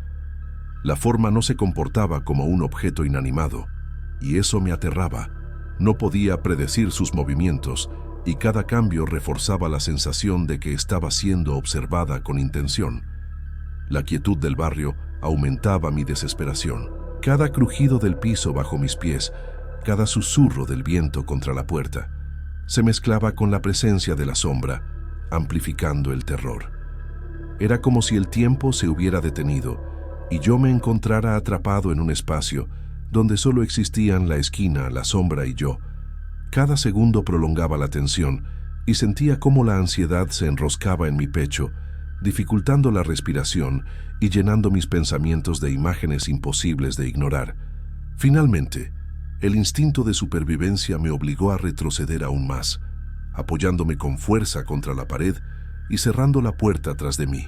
La forma no se comportaba como un objeto inanimado, y eso me aterraba. No podía predecir sus movimientos, y cada cambio reforzaba la sensación de que estaba siendo observada con intención. La quietud del barrio aumentaba mi desesperación. Cada crujido del piso bajo mis pies, cada susurro del viento contra la puerta, se mezclaba con la presencia de la sombra, amplificando el terror. Era como si el tiempo se hubiera detenido y yo me encontrara atrapado en un espacio donde solo existían la esquina, la sombra y yo. Cada segundo prolongaba la tensión y sentía cómo la ansiedad se enroscaba en mi pecho, dificultando la respiración y llenando mis pensamientos de imágenes imposibles de ignorar. Finalmente, el instinto de supervivencia me obligó a retroceder aún más, apoyándome con fuerza contra la pared y cerrando la puerta tras de mí.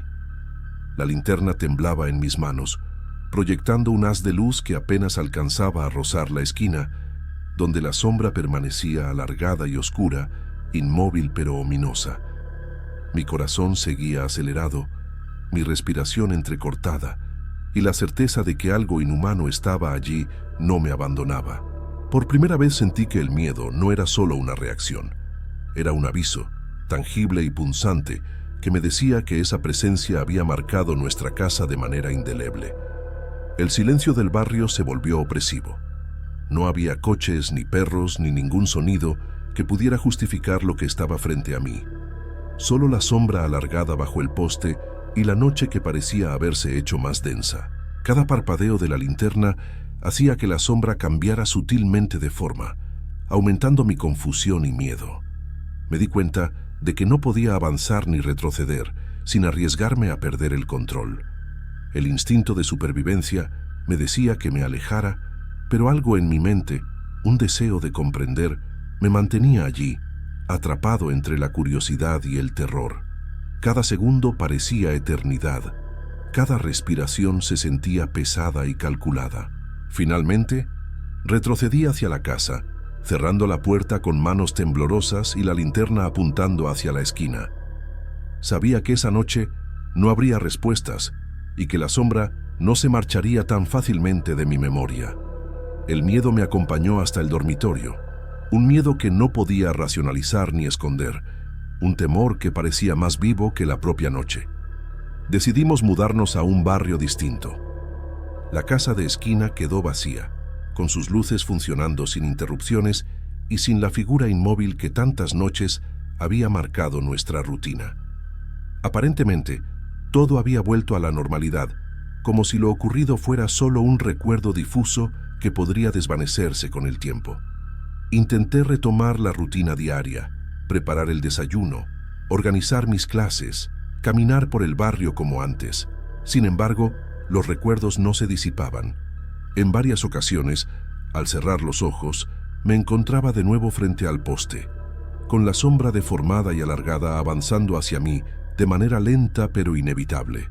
La linterna temblaba en mis manos, proyectando un haz de luz que apenas alcanzaba a rozar la esquina, donde la sombra permanecía alargada y oscura, inmóvil pero ominosa. Mi corazón seguía acelerado, mi respiración entrecortada, y la certeza de que algo inhumano estaba allí no me abandonaba. Por primera vez sentí que el miedo no era solo una reacción. Era un aviso, tangible y punzante, que me decía que esa presencia había marcado nuestra casa de manera indeleble. El silencio del barrio se volvió opresivo. No había coches, ni perros, ni ningún sonido que pudiera justificar lo que estaba frente a mí. Solo la sombra alargada bajo el poste y la noche que parecía haberse hecho más densa. Cada parpadeo de la linterna hacía que la sombra cambiara sutilmente de forma, aumentando mi confusión y miedo. Me di cuenta de que no podía avanzar ni retroceder sin arriesgarme a perder el control. El instinto de supervivencia me decía que me alejara, pero algo en mi mente, un deseo de comprender, me mantenía allí, atrapado entre la curiosidad y el terror. Cada segundo parecía eternidad. Cada respiración se sentía pesada y calculada. Finalmente, retrocedí hacia la casa, cerrando la puerta con manos temblorosas y la linterna apuntando hacia la esquina. Sabía que esa noche no habría respuestas y que la sombra no se marcharía tan fácilmente de mi memoria. El miedo me acompañó hasta el dormitorio. Un miedo que no podía racionalizar ni esconder, un temor que parecía más vivo que la propia noche. Decidimos mudarnos a un barrio distinto. La casa de esquina quedó vacía, con sus luces funcionando sin interrupciones y sin la figura inmóvil que tantas noches había marcado nuestra rutina. Aparentemente, todo había vuelto a la normalidad, como si lo ocurrido fuera solo un recuerdo difuso que podría desvanecerse con el tiempo. Intenté retomar la rutina diaria, preparar el desayuno, organizar mis clases, caminar por el barrio como antes. Sin embargo, los recuerdos no se disipaban. En varias ocasiones, al cerrar los ojos, me encontraba de nuevo frente al poste, con la sombra deformada y alargada avanzando hacia mí de manera lenta pero inevitable.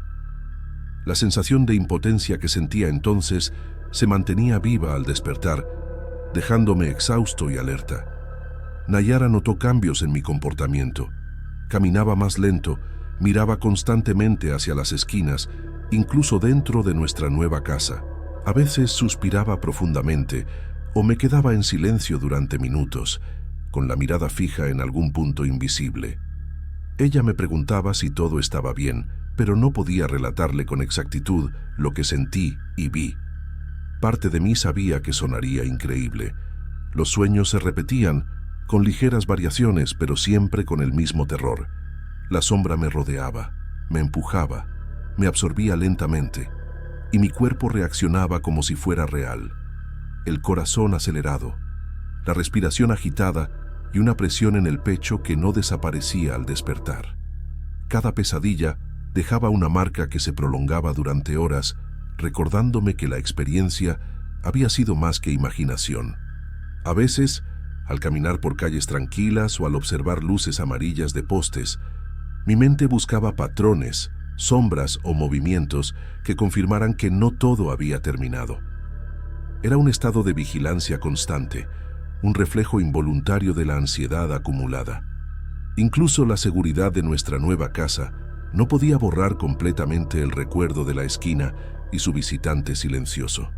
La sensación de impotencia que sentía entonces se mantenía viva al despertar, dejándome exhausto y alerta. Nayara notó cambios en mi comportamiento. Caminaba más lento, miraba constantemente hacia las esquinas, incluso dentro de nuestra nueva casa. A veces suspiraba profundamente o me quedaba en silencio durante minutos, con la mirada fija en algún punto invisible. Ella me preguntaba si todo estaba bien, pero no podía relatarle con exactitud lo que sentí y vi. Parte de mí sabía que sonaría increíble. Los sueños se repetían, con ligeras variaciones, pero siempre con el mismo terror. La sombra me rodeaba, me empujaba, me absorbía lentamente, y mi cuerpo reaccionaba como si fuera real. El corazón acelerado, la respiración agitada y una presión en el pecho que no desaparecía al despertar. Cada pesadilla dejaba una marca que se prolongaba durante horas, recordándome que la experiencia había sido más que imaginación. A veces, al caminar por calles tranquilas o al observar luces amarillas de postes, mi mente buscaba patrones, sombras o movimientos que confirmaran que no todo había terminado. Era un estado de vigilancia constante, un reflejo involuntario de la ansiedad acumulada. Incluso la seguridad de nuestra nueva casa no podía borrar completamente el recuerdo de la esquina y su visitante silencioso.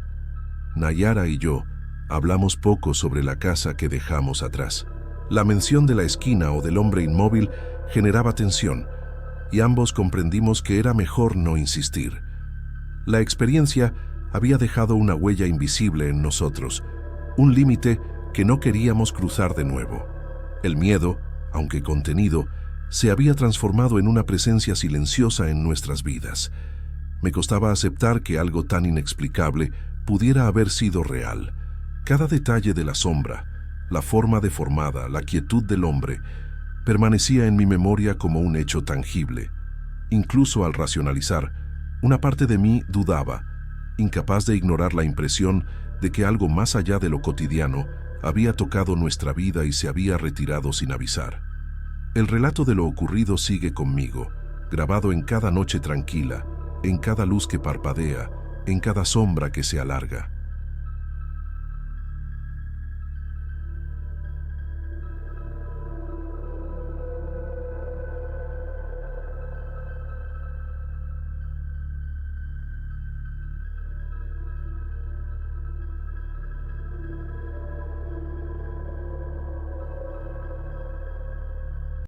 Nayara y yo hablamos poco sobre la casa que dejamos atrás. La mención de la esquina o del hombre inmóvil generaba tensión, y ambos comprendimos que era mejor no insistir. La experiencia había dejado una huella invisible en nosotros, un límite que no queríamos cruzar de nuevo. El miedo, aunque contenido, se había transformado en una presencia silenciosa en nuestras vidas. Me costaba aceptar que algo tan inexplicable pudiera haber sido real. Cada detalle de la sombra, la forma deformada, la quietud del hombre, permanecía en mi memoria como un hecho tangible. Incluso al racionalizar, una parte de mí dudaba, incapaz de ignorar la impresión de que algo más allá de lo cotidiano había tocado nuestra vida y se había retirado sin avisar. El relato de lo ocurrido sigue conmigo, grabado en cada noche tranquila, en cada luz que parpadea, en cada sombra que se alarga.